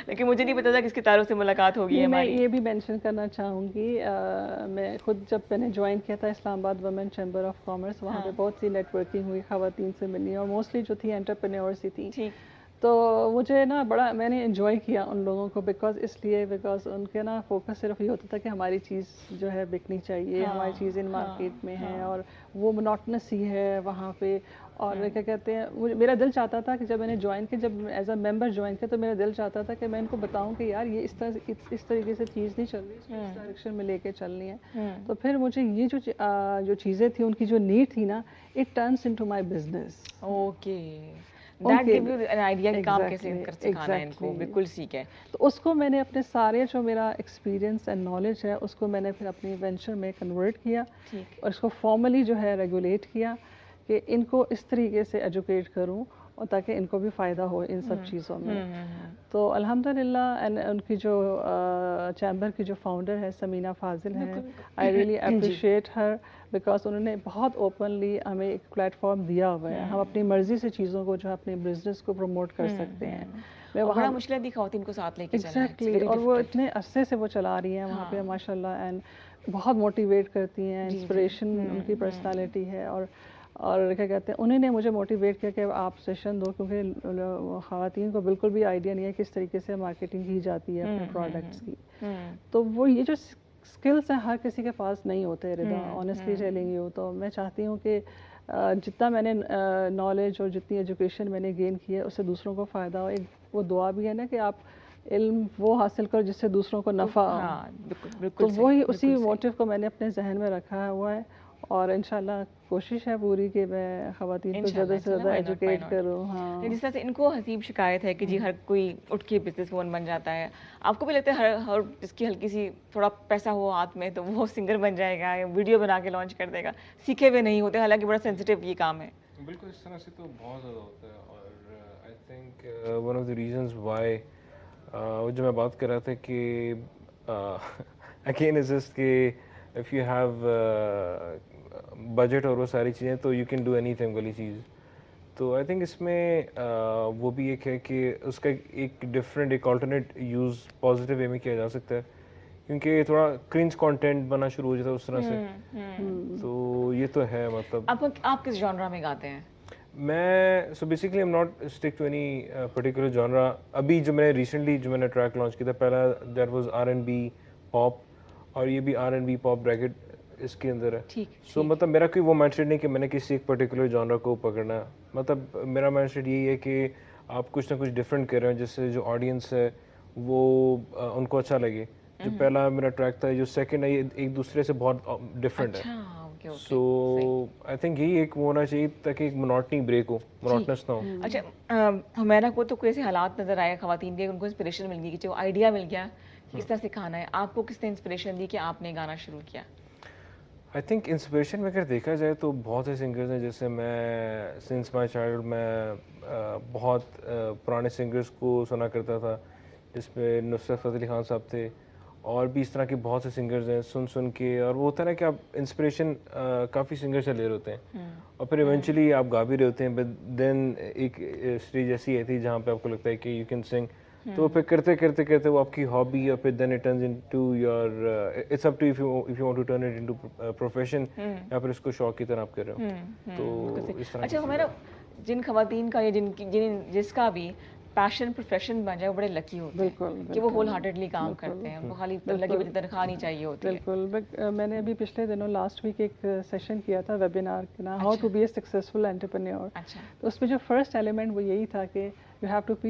لیکن مجھے نہیں پتا تھا کس کے تعارف سے ملاقات ہوگی میں ہماری. یہ بھی مینشن کرنا چاہوں گی, میں خود جب میں نے جوائن کیا تھا اسلام آباد وومن چیمبر آف کامرس, وہاں پہ بہت سی نیٹ ورکنگ ہوئی, خواتین سے ملی, اور موسٹلی جو تھی انٹرپرینیورس ہی تھیں. تو مجھے نا بڑا میں نے انجوائے کیا ان لوگوں کو, بیکاز ان کے نا فوکس صرف یہ ہوتا تھا کہ ہماری چیز جو ہے بکنی چاہیے, ہماری چیز ان مارکیٹ میں ہے, اور وہ مونوٹنس ہی ہے وہاں پہ. اور کیا کہتے ہیں, میرا دل چاہتا تھا کہ جب میں نے جوائن کیا, جب ایز اے ممبر جوائن کیا, تو میرا دل چاہتا تھا کہ میں ان کو بتاؤں کہ یار یہ اس طریقے سے چیز نہیں چل رہی, اس ڈائریکشن میں لے کے چلنی ہے. تو پھر مجھے یہ جو چیزیں تھیں, ان کی جو نیڈ تھی نا, it turns into my business. Okay, that give you an idea کہ کام کیسے سکھانا ہے ان کو. بالکل ٹھیک ہے. تو اس کو میں نے اپنے سارے جو میرا ایکسپیرینس اینڈ نالج ہے اس کو میں نے پھر اپنی وینچر میں کنورٹ کیا, اور اس کو فارملی جو ہے ریگولیٹ کیا کہ ان کو اس طریقے سے ایجوکیٹ کروں, اور تاکہ ان کو بھی فائدہ ہو ان سب چیزوں میں. تو الحمدللہ ان کی جو چیمبر کی جو فاؤنڈر ہے سمینہ فاضل ہیں, I really appreciate Hare, because انہوں نے بہت اوپنلی ہمیں ایک پلیٹ فارم دیا ہوا ہے. ہم اپنی مرضی سے چیزوں کو جو ہے اپنے بزنس کو پروموٹ کر سکتے ہیں. بڑا مشکل ہے خواتین کو ساتھ لے کے چلنا. ایگزیکٹلی, اور وہ اتنے عرصے سے وہ چلا رہی ہیں وہاں پہ ماشاء اللہ, اینڈ بہت موٹیویٹ کرتی ہیں, انسپریشن ان کی پرسنالٹی ہے. اور کیا کہتے ہیں, انہوں نے مجھے موٹیویٹ کیا کہ آپ سیشن دو, کیونکہ خواتین کو بالکل بھی آئیڈیا نہیں ہے کس طریقے سے مارکیٹنگ کی جاتی ہے اپنے پروڈکٹس کی. تو وہ یہ جو اسکلس ہیں ہر کسی کے پاس نہیں ہوتے رضا, آنیسٹلی ٹیلنگ یو. تو میں چاہتی ہوں کہ جتنا میں نے نالج اور جتنی ایجوکیشن میں نے گین کی ہے اس سے دوسروں کو فائدہ ہو. ایک وہ دعا بھی ہے نا کہ آپ علم وہ حاصل کرو جس سے دوسروں کو نفع ہو. تو وہی اسی موٹیو کو میں نے اپنے ذہن میں رکھا ہوا ہے, اور انشاءاللہ کوشش ہے پوری کہ میں خواتین کو زیادہ سے زیادہ ایجوکیٹ کروں. ہاں, جس طرح سے ان کو حسیب شکایت ہے کہ جی ہر کوئی اٹھ کے بزنس وومن بن جاتا ہے, آپ کو بھی لگتا ہے ہر جس کی ہلکی سی تھوڑا پیسہ ہو ہاتھ میں تو وہ سنگر بن جائے گا, ویڈیو بنا کے لانچ کر دے گا, سیکھے ہوئے نہیں ہوتے, حالانکہ بڑا سینسیٹیو یہ کام ہے. بالکل اس طرح سے تو بہت زیادہ ہوتا ہے. اور I think one of the reasons why, جو میں بات کر رہا تھا کہ اگین از جسٹ کہ اف یو ہیو بجٹ اور وہ ساری چیزیں تو you can do any thing والی چیز. تو آئی تھنک اس میں وہ بھی ایک ہے کہ اس کا ایک ڈفرینٹ ایک آلٹرنیٹ یوز پازیٹیو وے میں کیا جا سکتا ہے, کیونکہ تھوڑا کرنچ کانٹینٹ بننا شروع ہو جاتا ہے اس طرح سے. تو یہ تو ہے. مطلب آپ کس جانرا میں گاتے ہیں؟ میں so basically am not stick to any particular genre. ابھی جو میں نے ریسنٹلی جو میں نے ٹریک لانچ کیا تھا, پہلا دیٹ واز R&B پاپ, اور یہ بھی R&B پاپ بریکٹ اس کے اندر ہے. سو مطلب میرا کوئی وہ مائنڈ سیٹ نہیں کہ میں نے کسی ایک پرٹیکولر جانرا کو پکڑنا ہے. مطلب میرا مائنڈ سیٹ یہی ہے کہ آپ کچھ نہ کچھ ڈفرینٹ کر رہے ہیں جس سے جو آڈینس ہے وہ ان کو اچھا لگے. جو پہلا میرا ٹریک تھا, جو سیکنڈ ہے, یہ ایک دوسرے سے بہت ڈفرینٹ ہے. سو آئی تھنک یہی ایک وہ ہونا چاہیے تاکہ ایک مونوٹنی بریک ہو, مونوٹنس نہ ہو. اچھا, ہمیرا کو تو کوئی ایسے حالات نظر آئے خواتین کے, ان کو انسپریشن مل گئی, کہ جو آئیڈیا مل گیا کس طرح سکھانا ہے, آپ کو کس نے انسپریشن دی کہ آپ نے گانا شروع کیا؟ آئی تھنک انسپریشن میں اگر دیکھا جائے تو بہت سے سنگرز ہیں, جیسے میں سنس مائی چائلڈ میں بہت پرانے سنگرز کو سنا کرتا تھا, جس میں نصرت فتح علی خان صاحب تھے, اور بھی اس طرح کے بہت سے سنگرز ہیں سن کے. اور وہ ہوتا ہے نا کہ آپ انسپریشن کافی سنگر سے لے رہے ہوتے ہیں, اور پھر ایونچولی آپ گا بھی رہے ہوتے ہیں, بٹ دین ایک اسٹیج ایسی ہے تھی جہاں پہ آپ کو لگتا ہے کہ یو کین سنگ. تو پھر کرتے کرتے کرتے وہ آپ کی ہابی, اور پھر then it turns into your, it's up to if you want to turn it into profession, یا پھر اس کو شوق کی طرح آپ کر رہے ہو. تو اس طرح. اچھا, ہمارا جن خواتین کا یا جس کا بھی پیشن پروفیشن بن جائے, وہ بڑے لکی ہوتے ہیں کہ وہ ہول ہارٹیڈلی کام کرتے ہیں, وہ خالی لگی ہوئی تنخواہ نہیں چاہیے ہوتی ہے. بالکل. میں نے ابھی پچھلے دنوں لاسٹ ویک ایک سیشن کیا تھا ویبینار کے نام how to be a successful entrepreneur. تو اس میں جو فرسٹ ایلیمنٹ وہ یہی تھا کہ you have to be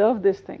love this thing.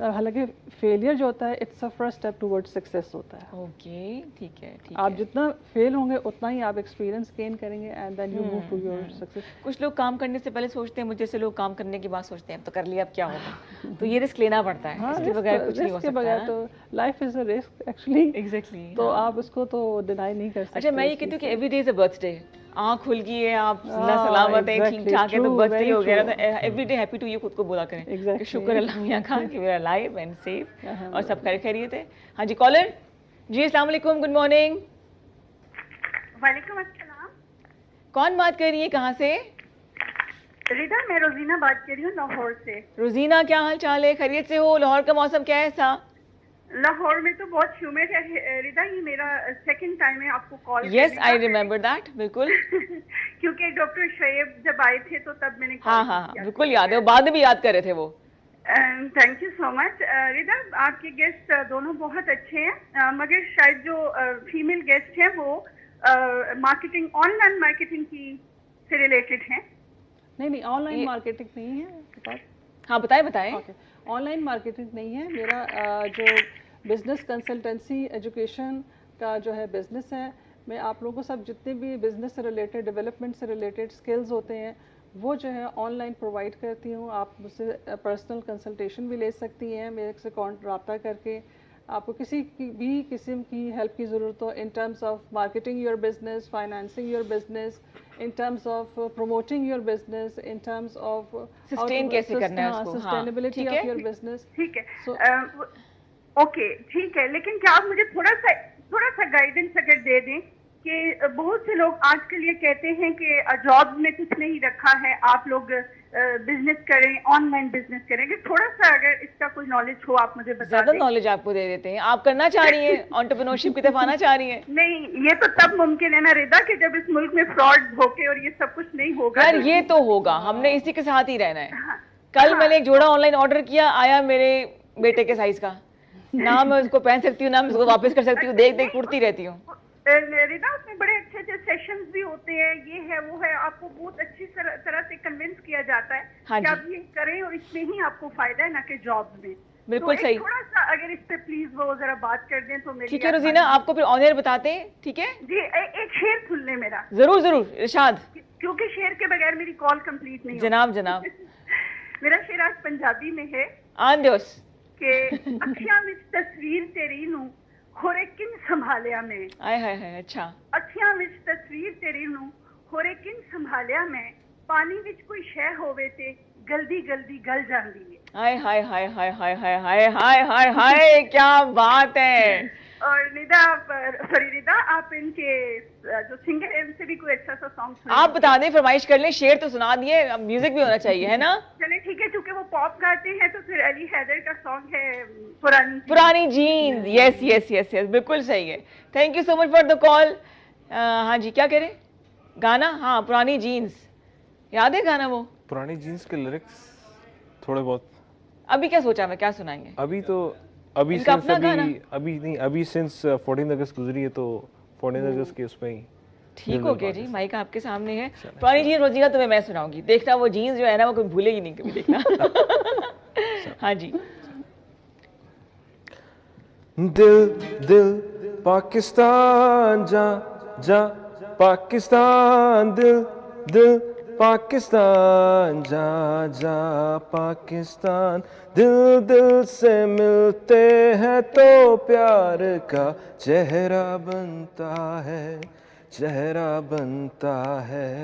حالانکہ فیلئر جو ہوتا ہے it's a first step toward success ہوتا ہے. اوکے ٹھیک ہے. آپ جتنا فیل ہوں گے اتنا ہی آپ ایکسپیرینس گین کریں گے and then you move to your success. کچھ لوگ کام کرنے سے پہلے سوچتے ہیں, مجھے سے لوگ کام کرنے کی بات سوچتے ہیں اب تو کر لیا اب کیا ہوگا, تو یہ رسک لینا پڑتا ہے, اس کے بغیر کچھ نہیں ہو سکتا. بغیر تو life is a risk actually. Exactly. تو آپ اس کو تو ڈینائی نہیں کر سکتے. اچھا میں یہ کہتی ہوں کہ every day is a birth day, آنکھ کھل گئی ہے, آپ زندہ سلامت ہیں, ٹھیک ٹھاک ہے, تو برتھ ڈے ہو گیا نا, تو every day happy to you خود کو بولا کریں کہ شکر اللہ میاں کا کہ میرا لائف اینڈ سیف اور سب خیریت ہے. ہاں جی کالر جی, السلام علیکم, گڈ مارننگ. وعلیکم السلام. کون بات کر رہی ہے, کہاں سے؟ ردا, میں روزینہ بات کر رہی ہوں لاہور سے. روزینہ کیا حال چال ہے, خیریت سے ہو؟ لاہور کا موسم کیا ہے ایسا؟ لاہور میں تو بہت ہیومڈ ہے ردا, یہ میرا سیکنڈ ٹائم ہے آپ کو کال. یس آئی ریمبر دیٹ, بالکل. کیونکہ ڈاکٹر شعیب جب آئے تھے تو تب میں نے ہاں ہاں بالکل یاد ہے, وہ بعد میں بھی یاد کر رہے تھے وہ. تھینک یو سو مچ ردا. آپ کے گیسٹ دونوں بہت اچھے ہیں, مگر شاید جو فیمیل گیسٹ ہیں وہ مارکیٹنگ, آن لائن مارکیٹنگ کی سے ریلیٹڈ ہیں. نہیں آن لائن مارکیٹنگ نہیں ہے. ہاں بتائیں. آن لائن مارکیٹنگ نہیں ہے. میرا جو بزنس کنسلٹنسی ایجوکیشن کا جو ہے بزنس ہے, میں آپ لوگوں کو سب جتنے بھی بزنس سے ریلیٹڈ, ڈیولپمنٹ سے ریلیٹڈ اسکلز ہوتے ہیں وہ جو ہے آن لائن پرووائڈ کرتی ہوں. آپ مجھ سے پرسنل کنسلٹیشن بھی لے سکتی ہیں, میرے سے رابطہ کر کے. آپ کو کسی بھی قسم کی ہیلپ کی ضرورت ہو in terms of marketing your business, financing your business, in terms of promoting your business, in terms of sustain کیسے کرنا ہے اس کو, sustainability of your business. ٹھیک ہے, اوکے ٹھیک ہے. لیکن کیا آپ مجھے تھوڑا سا گائیڈنس اگر دے دیں کہ بہت سے لوگ آج کل یہ کہتے ہیں کہ جاب میں کچھ نہیں رکھا ہے, آپ لوگ بزنس کریں, آن لائن بزنس کریں, کہ تھوڑا سا اگر اس کا کوئی نالج ہو آپ مجھے بتا دیں. زیادہ نالج آپ کو دے دیتے ہیں, آپ کرنا چاہ رہی ہیں, انٹرپرینورشپ کی طرف آنا چاہ رہی ہیں. نہیں, یہ تو تب ممکن ہے نا ردا کہ جب اس ملک میں فراڈ دھوکے اور یہ سب کچھ نہیں ہوگا. خیر یہ تو ہوگا, ہم نے اسی کے ساتھ ہی رہنا ہے. کل میں نے ایک جوڑا آن لائن آرڈر کیا, آیا میرے بیٹے کے سائز کا, نہ میں اس کو پہن سکتی ہوں نہ میں اس کو واپس کر سکتی ہوں, دیکھ کرتی رہتی ہوں. ردا اس میں بڑے اچھے اچھے سیشنز بھی ہوتے ہیں, یہ ہے وہ ہے, آپ کو بہت اچھی طرح سے کنونس کیا جاتا ہے کہ آپ یہ کریں اور اس میں ہی آپ کو فائدہ ہے, نہ کہ جاب میں. بالکل صحیح. تھوڑا سا اگر اس پہ پلیز وہ ذرا بات کر دیں تو میری. ٹھیک ہے روزینہ, آپ کو پھر آن ایئر بتاتے ہیں, ٹھیک ہے جی. ایک شعر سن لیں میرا. ضرور ارشاد, کیونکہ شعر کے بغیر میری کال کمپلیٹ نہیں. جناب میرا شعر آج پنجابی میں ہے. آن دیوس کہ اکھیاں وچ تصویر تیری نو ہورے کن سنبھالیا میں. ہائے اچھا. اکھیاں وچ تصویر تیری نو ہورے کن سنبھالیا میں, پانی وچ کوئی شے ہووے تے گلدی گل جاندی ہے. ہائے کیا بات ہے. اور ندا فریدا, آپ ان کے جو سنگر ہیں ان سے بھی کوئی اچھا سا سانگ سنیں. آپ بتا دیں, فرمائش کر لیں, شعر تو سنا دیے, میوزک بھی ہونا چاہیے ہے نا. چلے ٹھیک ہے, کیونکہ وہ پاپ گاتے ہیں تو پھر علی حیدر کا سانگ ہے پرانی جینز. یس بالکل صحیح ہے. Thank you so much for the call. ہاں جی کیا کریں, گانا, ہاں پرانی جینز, یاد ہے گانا وہ پرانی جینز کے لیرکس تھوڑے بہت. ابھی کیا سوچا میں کیا سنائیں گے؟ ابھی سنس 14 اگست گزری ہے تو 14 اگست کے اس میں ہی. ٹھیک ہو گیا جی, مائک آپ کے سامنے ہے. پرانی جینز روزی کا تمہیں میں سناؤں گی, دیکھنا وہ جینز جو ہے نا وہ کوئی بھولے گی نہیں کبھی, دیکھنا. ہاں جی. دل پاکستان جا پاکستان, دل پاکستان جا پاکستان, دل سے ملتے ہیں تو پیار کا چہرہ بنتا ہے,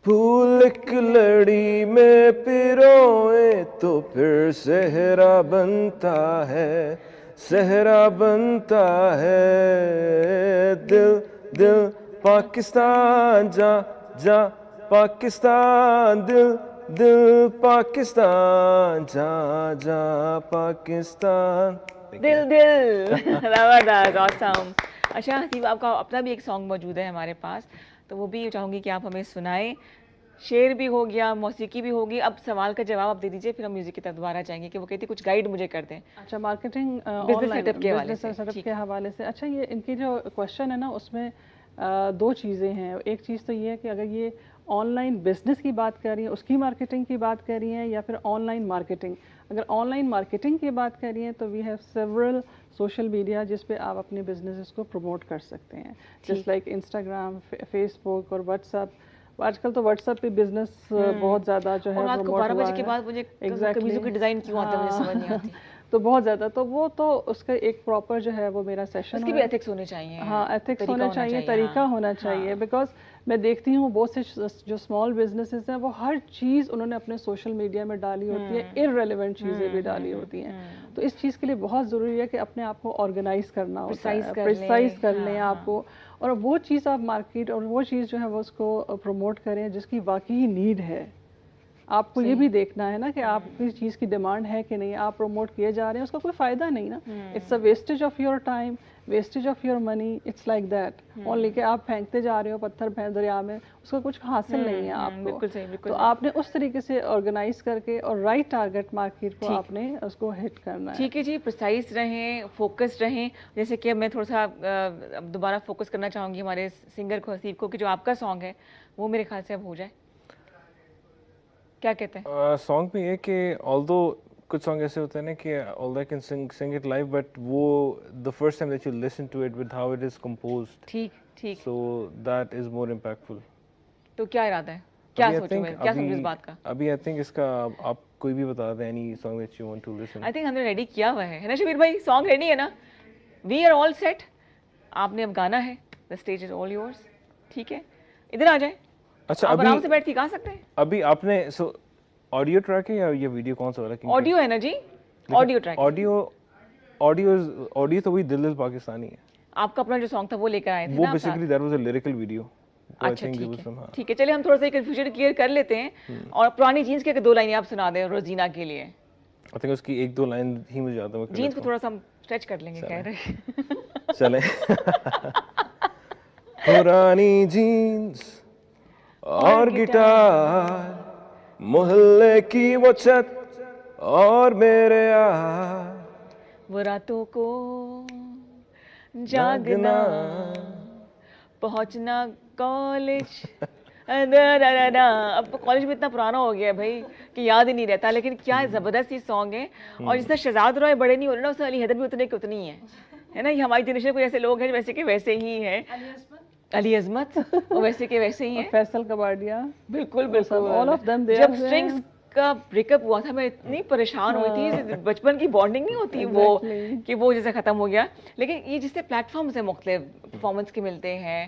پھول ایک لڑی میں پروئے تو پھر صحرا بنتا ہے, دل پاکستان جا پاکستان, دل پاکستان جا پاکستان. زبردست, آسم. اچھا حسیب, آپ کا اپنا بھی ایک سانگ موجود ہے ہمارے پاس, تو وہ بھی چاہوں گی کہ آپ ہمیں سنائیں. شعر بھی ہو گیا, موسیقی بھی ہوگی. اب سوال کا جواب آپ دے دیجیے, پھر ہم میوزک کی طرف دوبارہ جائیں گے کہ وہ کہتی کچھ گائیڈ مجھے کر دیں. اچھا, مارکیٹنگ بزنس سیٹ اپ کے حوالے سے. اچھا, یہ ان کی جو کوشچن ہے نا اس میں دو چیزیں ہیں. ایک چیز تو یہ ہے کہ اگر یہ آن لائن بزنس کی بات کر رہی ہیں، اس کی مارکیٹنگ کی بات کر رہی ہیں، یا پھر آن لائن مارکیٹنگ. اگر آن لائن مارکیٹنگ کی بات کر رہی ہیں تو we have several social media جس پہ آپ اپنے بزنس کو پروموٹ کر سکتے ہیں، جس لائک انسٹاگرام، فیس بک اور واٹس ایپ. آج کل تو واٹس ایپ پہ بزنس بہت زیادہ جو ہے رات کو 12 بجے کے بعد مجھے قمیضوں کی ڈیزائن کیوں آتا ہے مجھے سمجھ نہیں آتی. تو بہت زیادہ، تو وہ تو اس کا ایک پراپر جو ہے وہ میرا سیشن، اس کے بھی ایتھکس ہونے چاہیے. ہاں ایتھکس ہونا چاہیے، طریقہ ہونا چاہیے. بیکاز میں دیکھتی ہوں بہت سے جو اسمال بزنسز ہیں وہ ہر چیز انہوں نے اپنے سوشل میڈیا میں ڈالی ہوتی ہے، ارریلیونٹ چیزیں بھی ڈالی ہوتی ہیں. تو اس چیز کے لیے بہت ضروری ہے کہ اپنے آپ کو آرگنائز کرنا ہوتا ہے، پریسائز کر لیں آپ کو، اور وہ چیز آپ مارکیٹ اور وہ چیز جو ہے وہ اس کو پروموٹ کریں جس کی واقعی نیڈ ہے. آپ کو یہ بھی دیکھنا ہے نا کہ آپ کی چیز کی ڈیمانڈ ہے کہ نہیں. آپ پروموٹ کیے جا رہے ہیں، اس کا کوئی فائدہ نہیں نا. It's a wastage of your time, wastage of your money. It's like that only کہ آپ پھینکتے جا رہے ہو پتھر دریا میں، اس کا کچھ حاصل نہیں ہے آپ کو. بالکل صحیح. تو آپ نے اس طریقے سے آرگنائز کر کے اور رائٹ ٹارگیٹ مارکیٹ کو آپ نے اس کو ہٹ کرنا ہے. ٹھیک ہے جی، پرسائز رہیں، فوکس رہیں. جیسے کہ میں تھوڑا سا دوبارہ فوکس کرنا چاہوں گی ہمارے سنگر کو، حسیب کو، کہ جو آپ کا سانگ ہے وہ میرے خیال سے اب ہو جائے. کیا کہتے ہیں؟ سانگ میں یہ کہ آلدو کچھ سانگ ایسے ہوتے ہیں نا کہ although I can sing it live, but وہ the first time that you listen to it with how it is composed, ٹھیک. so that is more impactful. تو کیا ارادہ ہے، کیا سوچو میں، کیا سمجھو اس بات کا؟ ابھی I think اس کا آپ کوئی بھی بتا دیں any song that you want to listen. I think ہم نے ریڈی کیا ہوا ہے نا شبیر بھائی؟ سانگ ریڈی ہے نا؟ We are all set. آپ نے اب گانا ہے. The stage is all yours. ٹھیک ہے، ادھر آ جائیں. اچھا آپ آرام سے بیٹھ کے گا سکتے ہیں. ابھی آپ نے آڈیو ٹریک ہے یا یہ ویڈیو کون سا ہو رہا ہے؟ آڈیو ہے نا جی، آڈیو ٹریک. آڈیو تو وہی دل دل پاکستانی ہے. آپ کا اپنا جو سانگ تھا وہ لے کر آئے تھے وہ نا. Basically that was a lyrical video. اچھا ٹھیک ہے، چلیے ہم تھوڑا سا کنفیوژن کلیئر کر لیتے ہیں. اور پرانی جینس کے 2 لائنیں آپ سنا دیں روزینہ کے لیے. I think اس کی 1-2 لائن ہی مجھے یاد ہے. جینس کو تھوڑا سا ہم اسٹریچ کر لیں گے کہہ رہے. چلیں. پرانی جینس اور گٹار، محلے کی وہ چھت اور میرے یار، وہ راتوں کو جاگنا، پہنچنا کالج. اب تو کالج میں اتنا پرانا ہو گیا ہے بھائی کہ یاد ہی نہیں رہتا. لیکن کیا زبردست یہ سانگ ہے. اور جس طرح شہزاد رائے بڑے نہیں ہو رہے نا، اس سے علی حیدر بھی اتنے کے اتنی ہی ہے نا. یہ ہماری جنریشن کو ایسے لوگ ہیں ویسے کہ ویسے ہی ہیں. علی عظمت ویسے کہ ویسے ہی ہیں. فیصل کباڈیا، بالکل بالکل. all of them they جب are اسٹرنگس کا بریک اپ ہوا تھا میں اتنی پریشان ہوئی تھی. بچپن کی بانڈنگ نہیں ہوتی وہ کہ وہ جیسے ختم ہو گیا. لیکن یہ جس سے پلیٹ فارمز ہیں مختلف پرفارمنس کے ملتے ہیں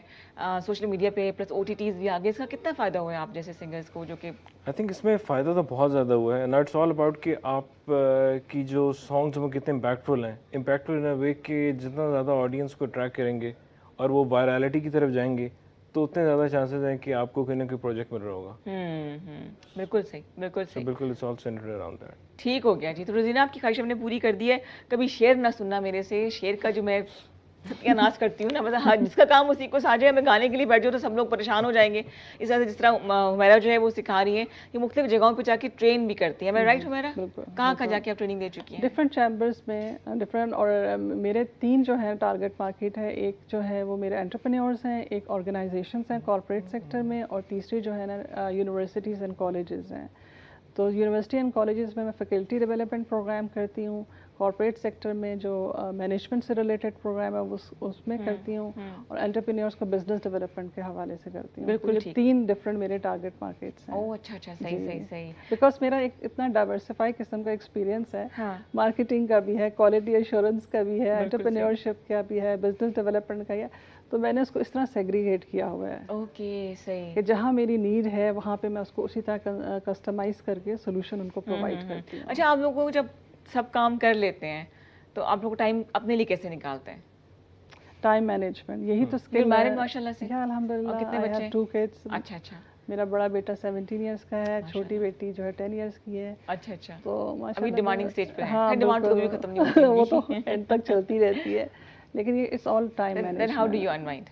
سوشل میڈیا پہ، پلس OTTs بھی آ گئے. اس کا کتنا فائدہ ہوا ہے آپ جیسے سنگرز کو؟ جو کہ آئی تھنک اس میں فائدہ تو بہت زیادہ ہوا ہے. اینڈ اٹس آل اباؤٹ کہ آپ کی جو سانگز وہ کتنے امپیکٹفل ہیں. امپیکٹفل ان اے وے کہ جتنا زیادہ آڈینس کو ٹریک کریں گے اور وہ وائرالٹی کی طرف جائیں گے تو اتنے زیادہ چانسز ہیں کہ آپ کو کوئی نہ کوئی پروجیکٹ مل رہا ہوگا. بالکل صحیح، بالکل صحیح. بالکل it's all centred around that. ٹھیک ہو گیا جی. تو روزینہ آپ کی خواہش ہم نے پوری کر دی ہے. کبھی شعر نہ سننا میرے سے. شعر کا جو میں ستیہ ناش کرتی ہوں نا، مطلب جس کا کام اسی کو ساجے میں گانے کے لیے بیٹھ جاؤ تو سب لوگ پریشان ہو جائیں گے. اس طرح سے جس طرح ہمیرا جو ہے وہ سکھا رہی ہیں کہ مختلف جگہوں پہ جا کے ٹرین بھی کرتی ہیں. میں رائٹ ہمیرا؟ کہاں کہاں جا کے آپ ٹریننگ دے چکی ہیں؟ ڈفرینٹ چیمبرس میں ڈفرینٹ. اور میرے 3 جو ہیں ٹارگیٹ مارکیٹ ہے. ایک جو ہے وہ میرے انٹرپرینیورس ہیں، ایک آرگنائزیشنس ہیں کارپوریٹ سیکٹر میں، اور تیسری جو ہے نا یونیورسٹیز اینڈ کالجز ہیں. تو یونیورسٹی اینڈ کالجز میں فیکلٹی ڈیولپمنٹ پروگرام کرتی ہوں. کارپوریٹ سیکٹر میں جو مینجمنٹ سے ریلیٹڈ پروگرام ہے اس میں کرتی ہوں. اور انٹرپرینیورس کو بزنس ڈیولپمنٹ کے حوالے سے کرتی ہوں. بالکل. 3 ڈفرینٹ میرے ٹارگیٹ مارکیٹس ہیں. اوہ اچھا اچھا، صحیح. بیکاز میرا ایک اتنا ڈائیورسفائی قسم کا ایکسپیرینس ہے. مارکیٹنگ کا بھی ہے، کوالٹی ایشورنس کا بھی ہے، انٹرپرینیورشپ کا بھی ہے، بزنس ڈیولپمنٹ کا ہے. تو میں نے اس کو اس طرح سیگریگیٹ کیا ہوا ہے. اوکے صحیح. کہ جہاں میری نیڈ ہے وہاں پہ میں اس کو اسی طرح کسٹمائز کر کے سولوشن ان کو پرووائڈ کرتی ہوں. اچھا، آپ لوگوں کو جب سب کام کر لیتے ہیں تو آپ لوگ ٹائم اپنے لیے کیسے نکالتے ہیں؟ ٹائم مینجمنٹ یہی تو اسکل. میرڈ ماشاء اللہ سے؟ الحمدللہ. اور کتنے بچے؟ 2 kids. اچھا اچھا. میرا بڑا بیٹا 17 ایئرس کا ہے، چھوٹی بیٹی جو ہے 10 ایئرس کی ہے. اچھا اچھا. تو ماشاء ابھی اللہ ڈیمانڈنگ اسٹیج پہ ہے. ہاں ڈیمانڈ تو کبھی ختم نہیں ہوتی. وہ تو اینڈ تک چلتی رہتی ہے. لیکن یہ it's all time management. Then how do you unwind?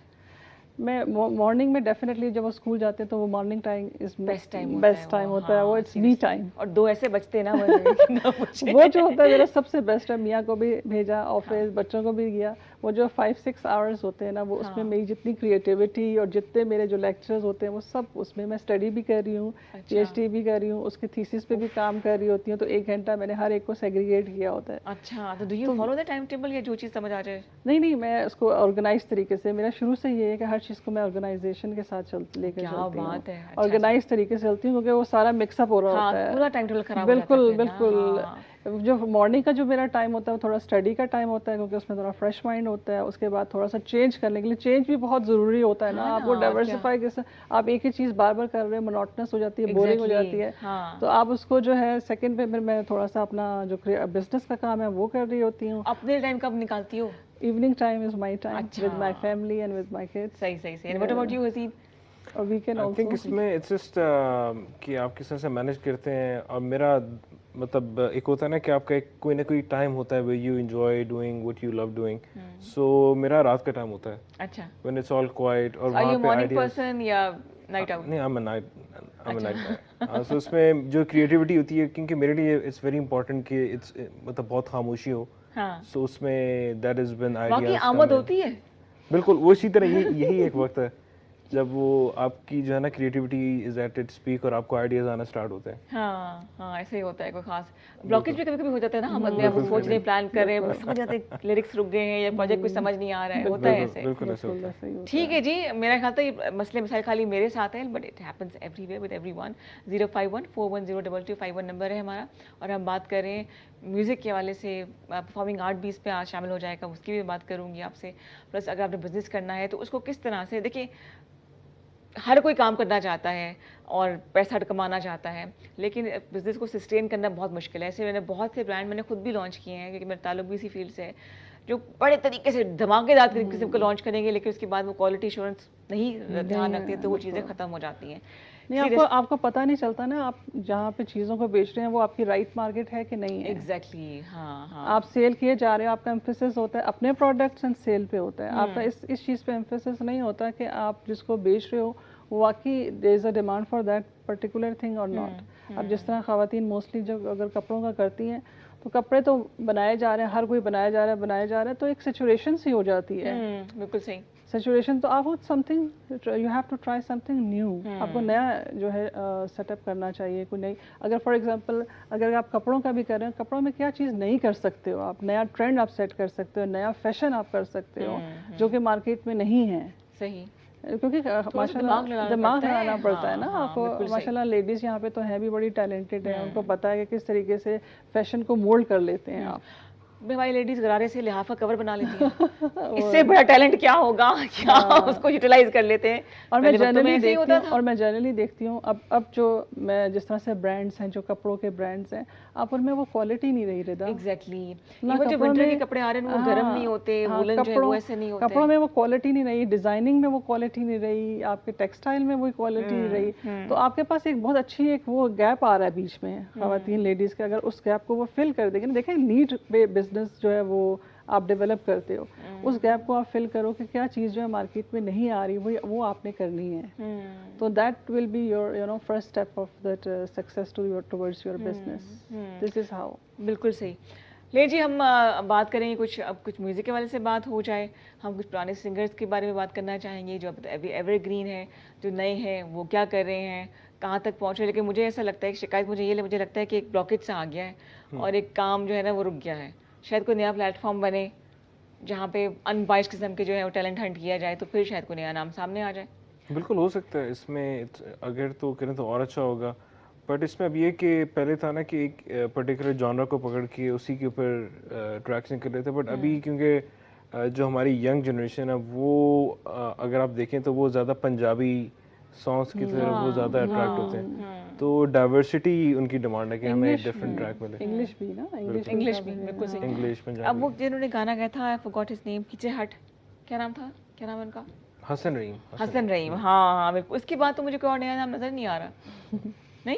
میں مارننگ میں ڈیفینیٹلی جب وہ اسکول جاتے ہیں تو وہ morning time is best time ہوتا ہے. وہ اٹس می ٹائم. اور 2 ایسے بچتے ہیں نا وہ جو ہوتا ہے میرا سب سے بیسٹ ہے. میاں کو بھی بھیجا آفس، بچوں کو بھی گیا. وہ جو 5-6 hours ہوتے ہیں نا وہ اس میں میری جتنی کریٹیوٹی اور جتنے میرے جو لیکچرز ہوتے ہیں وہ سب اس میں اسٹڈی بھی کر رہی ہوں, پی ایچ ڈی بھی کر رہی ہوں, اس کی تھیسس پہ بھی کام کر رہی ہوتی ہوں, تو 1 گھنٹہ میں نے ہر ایک کو سیگریگیٹ کیا ہوتا ہے. اچھا, تو do you follow the time table یا جو چیز سمجھ آ جائے؟ نہیں, میں اس کو آرگنائز طریقے سے, میرا شروع سے یہ ہے کہ ہر چیز کو میں آرگنائزیشن کے ساتھ لے کے چلتی ہوں, آرگنائز طریقے سے چلتی ہوں, کیونکہ وہ سارا مکس اپ ہو رہا ہوتا ہے, پورا ٹائم ٹیبل خراب. بالکل. جو مارننگ کا جو میرا ٹائم ہوتا ہے وہ تھوڑا اسٹڈی کا ٹائم ہوتا ہے, کیونکہ اس میں تھوڑا فریش مائنڈ ہوتا ہے. اس کے بعد تھوڑا سا چینج کرنے کے لیے, چینج بھی بہت ضروری ہوتا ہے نا, آپ کو ڈائیورسفائی کیسے, آپ ایک ہی چیز بار بار کر رہے ہیں, مونوٹنس ہو جاتی ہے, بورنگ ہو جاتی ہے, تو آپ اس کو جو ہے سیکنڈ پہ پھر میں تھوڑا سا اپنا جو بزنس کا کام ہے وہ کر رہی ہوتی ہوں. اپنے ٹائم کب نکالتی ہو؟ Evening time is my time with my family and with my kids. صحیح. What about you Hussain? اور ویکینڈ آئی تھنک اس میں اٹس جسٹ کہ آپ کس طرح سے مینیج کرتے ہیں. اور میرا مطلب ایک ہوتا ہے نا کہ آپ کا ایک کوئی نہ کوئی ٹائم ہوتا ہے where you enjoy doing what you love doing. So میرا رات کا ٹائم ہوتا ہے. اچھا. when it's all quiet اور Are وہاں you پہ morning ideas. person یا night out? نہیں, I'm a night guy. So اس میں جو کریٹیوٹی ہوتی ہے, کیونکہ میرے لیے اٹس ویری امپورٹنٹ کہ اٹس مطلب بہت خاموشی ہو. سو اس میں دیٹ از when ideas. باقی آمد ہوتی ہے. بالکل, وہ اسی طرح یہی ایک وقت ہے جب وہ آپ کی جو ہے نا creativity is at its peak اور آپ کو آئیڈیاز آنا اسٹارٹ ہوتے ہیں. ہاں ایسے ہی ہوتا ہے. کوئی خاص بلاکیج بھی کبھی کبھی ہو جاتا ہے نا, ہم اپنے آپ کو سوچ رہے ہیں, پلان کر رہے ہیں, سمجھ جاتے ہیں لیرکس رک گئے ہیں یا پروجیکٹ کچھ سمجھ نہیں آ رہا ہے, ہوتا ہے ایسے. بالکل ایسے ہوتا ہے. ٹھیک ہے جی, میرا خیال تھا یہ مسئلے مسائل خالی میرے ساتھ ہیں, but it happens every where with every one. 05141022251 number ہے ہمارا, اور ہم بات کر رہے ہیں میوزک کے حوالے سے. پرفارمنگ آرٹ بھی اس پہ آج شامل ہو جائے گا, اس کی بھی بات کروں گی آپ سے. پلس اگر آپ نے بزنس کرنا ہے تو اس کو کس طرح سے, دیکھیں ہر کوئی کام کرنا چاہتا ہے اور پیسہ کمانا چاہتا ہے, لیکن بزنس کو سسٹین کرنا بہت مشکل ہے. ایسے میں نے بہت سے برانڈ میں نے خود بھی لانچ کیے ہیں, کیونکہ میرا تعلق بھی اسی فیلڈ سے ہے, جو بڑے طریقے سے دھماکے دار قسم کو لانچ کریں گے, لیکن اس کے بعد وہ کوالٹی ایشورنس نہیں دھیان رکھتے تو وہ چیزیں ختم ہو جاتی ہیں. نہیں, آپ کو پتہ نہیں چلتا نا آپ جہاں پہ چیزوں کو بیچ رہے ہیں وہ آپ کی رائٹ مارکیٹ ہے کہ نہیں ہے. ایگزیکٹلی. ہاں, آپ سیل کیے جا رہے ہو, آپ کا ایمفیسس ہوتا ہے اپنے پروڈکٹس اینڈ سیل پہ ہوتا ہے. آپ کا اس چیز پہ ایمفیسس نہیں ہوتا کہ آپ جس کو بیچ رہے ہو واقعی there is a demand for that particular thing or not. اب جس طرح خواتین موسٹلی جب اگر کپڑوں کا کرتی ہیں تو کپڑے تو بنائے جا رہے ہیں, ہر کوئی بنایا جا رہا ہے, تو ایک سچویشن سی ہو جاتی ہے. بالکل صحیح سچویشن. تو آپ something you have to try something new. آپ کو نیا جو ہے سیٹ اپ کرنا چاہیے, کوئی نئی. اگر فار ایگزامپل اگر آپ کپڑوں کا بھی کر رہے ہیں, کپڑوں میں کیا چیز نہیں کر سکتے ہو آپ, نیا ٹرینڈ آپ سیٹ کر سکتے ہو, نیا فیشن آپ کر سکتے ہو جو کہ مارکیٹ میں نہیں ہے. صحیح. کیونکہ ماشاء اللہ دماغ لگانا پڑتا ہے نا آپ کو. ماشاء اللہ لیڈیز یہاں پہ تو ہیں بھی بڑی ٹیلنٹڈ ہیں, ان کو پتا ہے کہ کس طریقے سے فیشن کو مولڈ کر لیتے ہیں آپ. ہماری لیڈیز غرارے سے لحافہ کور بنا لیتی ہیں, اس سے بڑا ٹیلنٹ کیا ہوگا, کیا اس کو یوٹیلائز کر لیتے ہیں. اور میں جنرلی دیکھتی ہوں اب جو میں جس طرح سے برانڈس ہیں, جو کپڑوں کے برانڈس ہیں, آپ ان میں وہ کوالٹی نہیں رہی رہا. ایگزیکٹلی. جو ونٹر کے کپڑے آ رہے ہیں وہ گرم نہیں ہوتے, وولن جو ہے وہ ایسے نہیں ہوتے. کپڑوں میں وہ کوالٹی نہیں رہی, ڈیزائننگ میں وہ کوالٹی نہیں رہی, آپ کے ٹیکسٹائل میں وہی کوالٹی نہیں رہی. تو آپ کے پاس ایک بہت اچھی ایک وہ گیپ آ رہا ہے بیچ میں خواتین لیڈیز کا. اگر اس گیپ کو وہ فل کر دیں گے, دیکھیں نیڈ پہ بزنس جو ہے وہ آپ ڈیولپ کرتے ہو, اس گیپ کو آپ فل کرو کہ کیا چیز جو ہے مارکیٹ میں نہیں آ رہی وہ آپ نے کرنی ہے. تو that will be your first step of that success towards your business. This is how. بالکل صحیح. لے جی, ہم بات کریں گے کچھ میوزک کے والے سے بات ہو جائے. ہم کچھ پرانے سنگرز کے بارے میں بات کرنا چاہیں گے جو اب ایور گرین ہیں, جو نئے ہیں وہ کیا کر رہے ہیں, کہاں تک پہنچے. لیکن مجھے ایسا لگتا ہے کہ شکایت مجھے لگتا ہے کہ ایک بلاکیج سے آ گیا ہے اور ایک کام جو ہے نا وہ رک گیا ہے. شاید کوئی نیا پلیٹ فارم بنے جہاں پہ ان بائش قسم کے جو ہے وہ ٹیلنٹ ہنٹ کیا جائے, تو پھر شاید کوئی نیا نام سامنے آ جائے. بالکل ہو سکتا ہے. اس میں اگر تو کریں تو اور اچھا ہوگا, بٹ اس میں اب یہ کہ پہلے تھا نا کہ ایک پرٹیکولر جانرا کو پکڑ کے اسی کے اوپر ٹریکشن کر رہے تھے. بٹ ابھی کیونکہ جو ہماری ینگ جنریشن ہے وہ اگر آپ دیکھیں تو وہ زیادہ پنجابی سانگس کی طرف وہ زیادہ اٹریکٹ ہوتے ہیں. تو ڈائیورسٹی ان کی ڈیمانڈ ہے کہ ہمیں ڈفرینٹ ٹریک ملے. انگلش بھی نا, انگلش بھی بالکل صحیح. انگلش پنجابی. اب وہ جنہوں نے گانا گایا تھا, I forgot his name, پیچھے ہٹ, کیا نام تھا, کیا نام ہے ان کا؟ حسن رحیم. حسن رحیم. ہاں بالکل. اس کے بعد تو مجھے کوئی اور نیا نام نظر نہیں آ رہا. نہیں,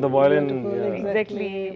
the violin, beautiful, yeah. Exactly,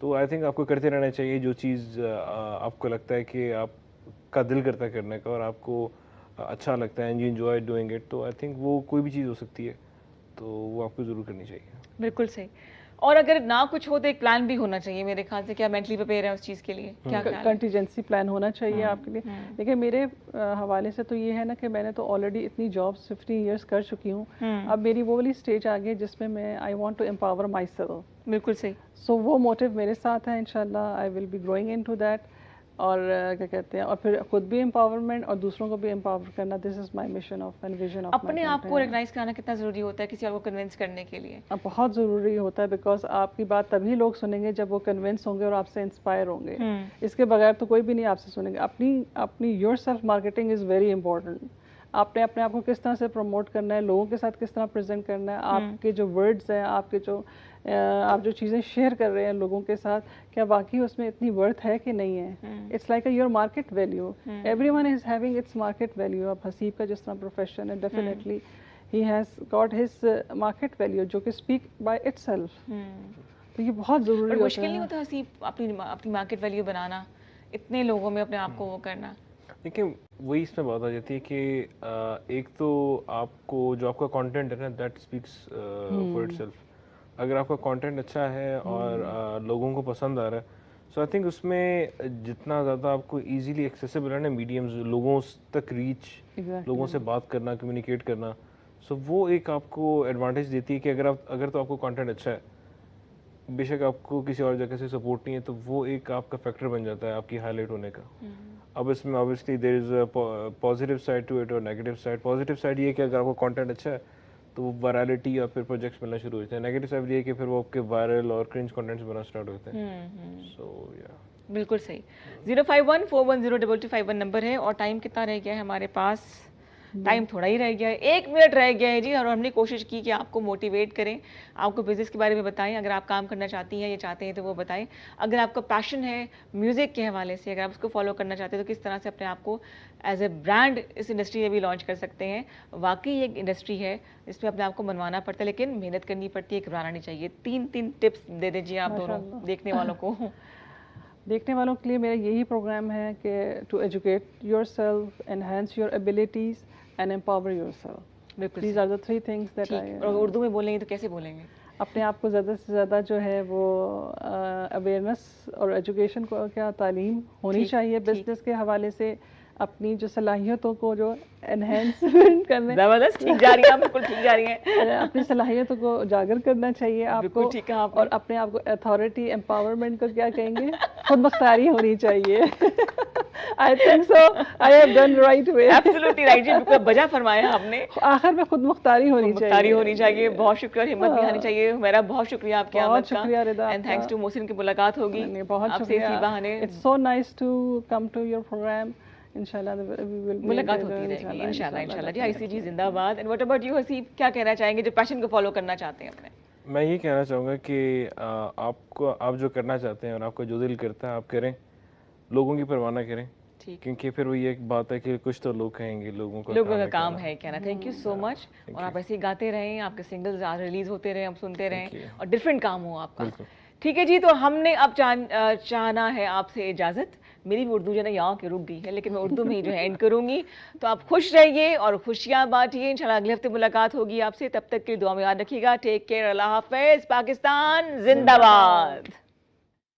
تو آئی تھنک آپ کو کرتے رہنا چاہیے جو چیز آپ کو لگتا ہے کہ آپ کا دل کرتا ہے کرنے کا اور آپ کو اچھا لگتا ہے and you enjoy doing it, تو آئی تھنک وہ کوئی بھی چیز ہو سکتی ہے, تو وہ آپ کو ضرور کرنی چاہیے. بالکل صحیح. اور اگر نہ کچھ ہو تو ایک پلان بھی ہونا چاہیے میرے خیال سے, کیا مینٹلی پریپیئر ہے اس چیز کے لیے, کیا کنٹیجنسی پلان ہونا چاہیے آپ کے لیے. لیکن میرے حوالے سے تو یہ ہے نا کہ میں نے تو آلریڈی اتنی جابس 15 ایئرس کر چکی ہوں, اب میری وہ والی اسٹیج آ گئی جس میں میں I want to empower myself. بالکل صحیح. سو وہ موٹیو میرے ساتھ ہے, انشاءاللہ I will be growing into that. اور کیا کہتے ہیں, اور پھر خود بھی امپاورمنٹ اور دوسروں کو بھی امپاور کرنا, this is my mission of and vision of. اپنے آپ کو ریکگنائز کرانا کتنا ضروری ہوتا ہے کسی اور کو کنونس کرنے کے لیے؟ بہت ضروری ہوتا ہے, بیکاز آپ کی بات تبھی لوگ سنیں گے جب وہ کنونس ہوں گے اور آپ سے انسپائر ہوں گے. اس کے بغیر تو کوئی بھی نہیں آپ سے سنیں گے. اپنی your self marketing is very important. آپ نے اپنے آپ کو کس طرح سے پروموٹ کرنا ہے, لوگوں کے ساتھ کس طرح پریزنٹ کرنا ہے, آپ کے جو ورڈز ہیں, آپ جو چیزیں شیئر کر رہے ہیں لوگوں کے ساتھ, کیا واقعی اس میں اتنی ورتھ ہے کہ نہیں ہے. It's like your market value. Everyone is having its market value. اب حسیب کا جس طرح پروفیشن ہے, definitely he has got his market value جو کہ اسپیک بائی اٹ سیلف. تو یہ بہت ضروری ہوتا ہے. مشکل نہیں ہوتا حسیب اپنی مارکیٹ ویلیو بنانا, اتنے لوگوں میں اپنے آپ کو وہ کرنا؟ دیکھیں وہی اس میں بات آ جاتی ہے کہ ایک تو آپ کو جو آپ کا کانٹینٹ ہے نا, that speaks for itself. اگر آپ کا کانٹینٹ اچھا ہے اور لوگوں کو پسند آ رہا ہے, سو آئی تھنک اس میں جتنا زیادہ آپ کو ایزیلی ایکسیسیبل ہے نا میڈیمز, لوگوں تک ریچ, لوگوں سے بات کرنا, کمیونیکیٹ کرنا, سو وہ ایک آپ کو ایڈوانٹیج دیتی ہے کہ اگر تو آپ کو کانٹینٹ اچھا ہے, بے شک آپ کو کسی اور جگہ سے سپورٹ نہیں ہے, تو وہ ایک آپ کا فیکٹر بن جاتا ہے آپ کی ہائی لائٹ ہونے کا. اب اس میں obviously there is a positive side to it اور نیگیٹو سائڈ. پازیٹیو سائڈ یہ ہے کہ اگر آپ کو کانٹینٹ اچھا ہے تو وہ وائرلٹی اور پھر پروجیکٹس ملنا شروع ہوتے ہیں. نیگیٹو سائڈ یہ ہے کہ پھر وہ آپ کے وائرل اور کرنج کانٹینٹس بننا اسٹارٹ ہوتے ہیں. سو یا بالکل صحیح. 05141022251 نمبر ہے. اور ٹائم کتنا رہ گیا ہے ہمارے پاس؟ ٹائم تھوڑا ہی رہ گیا ہے, 1 منٹ رہ گیا ہے جی. اور ہم نے کوشش کی کہ آپ کو موٹیویٹ کریں, آپ کو بزنس کے بارے میں بتائیں, اگر آپ کام کرنا چاہتی ہیں یا چاہتے ہیں تو وہ بتائیں. اگر آپ کا پیشن ہے میوزک کے حوالے سے, اگر آپ اس کو فالو کرنا چاہتے ہیں تو کس طرح سے اپنے آپ کو ایز اے برانڈ اس انڈسٹری میں بھی لانچ کر سکتے ہیں. واقعی ایک انڈسٹری ہے جس میں اپنے آپ کو منوانا پڑتا ہے, لیکن محنت کرنی پڑتی ہے, گھبرانا نہیں چاہیے. 3 ٹپس دے دیجیے آپ دونوں دیکھنے والوں کو. دیکھنے والوں کے لیے میرا یہی پروگرام ہے کہ to educate yourself, enhance your abilities and empower yourself. These are the 3 things that I. اور اردو میں بولیں گے تو کیسے بولیں گے؟ اپنے آپ کو زیادہ سے زیادہ جو ہے وہ اویئرنیس اور ایجوکیشن کو کیا تعلیم ہونی چاہیے. بزنس کے حوالے سے اپنی جو صلاحیتوں کو جو انہینسمنٹ کرنے, زبردست, ٹھیک جا رہی ہیں, بالکل ٹھیک جا رہی ہیں. اپنی صلاحیتوں کو اجاگر کرنا چاہیے آپ کو. اور اپنے آپ کو اتھارٹی, امپاورمنٹ کو کیا کہیں گے, خود مختاری ہونی چاہیے. I think so. I have done right way. Absolutely right. جی بالکل بجا فرمایا آپ نے. آخر میں خود مختاری ہونی چاہیے. مختاری ہونی چاہیے. بہت شکریہ, ہمت بھی آنی چاہیے. میرا بہت شکریہ آپ کی آمد کا. بہت شکریہ رضا. And thanks to محسن کی ملاقات ہوگی. بہت شکریہ. It's so nice to come to your program. انشاءاللہ ملاقات ہوتی رہے گی انشاءاللہ. جی ICG زندہ باد. And what about you Haseeb, کیا کہنا چاہیں گے جو پیشن کو فالو کرنا چاہتے ہیں اپنے؟ میں یہ کہنا چاہوں گا کہ آپ جو کرنا چاہتے ہیں اور آپ کا جو دل کرتا ہے آپ کریں, لوگوں کی پرواہ نہ کریں, کیونکہ پھر وہ یہ ایک بات ہے کہ کچھ تو لوگ کہیں گے, لوگوں کا کام ہے کہنا. تھینک یو سو مچ. اور آپ ایسے ہی گاتے رہیں, آپ کے سنگلز ریلیز ہوتے رہیں, ہم سنتے رہیں, اور ڈفرینٹ کام ہو آپ کا. ٹھیک ہے جی. تو ہم نے اب چاہنا ہے آپ سے اجازت. میری بھی اردو جو ہے نا یہاں کے رک گئی ہے, لیکن میں اردو میں ہی جو ہے اینڈ کروں گی. تو آپ خوش رہیے اور خوشیاں بانٹیے. انشاءاللہ اگلے ہفتے ملاقات ہوگی آپ سے. تب تک کے لیے دعا میں یاد رکھیے گا. Take care. اللہ حافظ. پاکستان زندہ باد.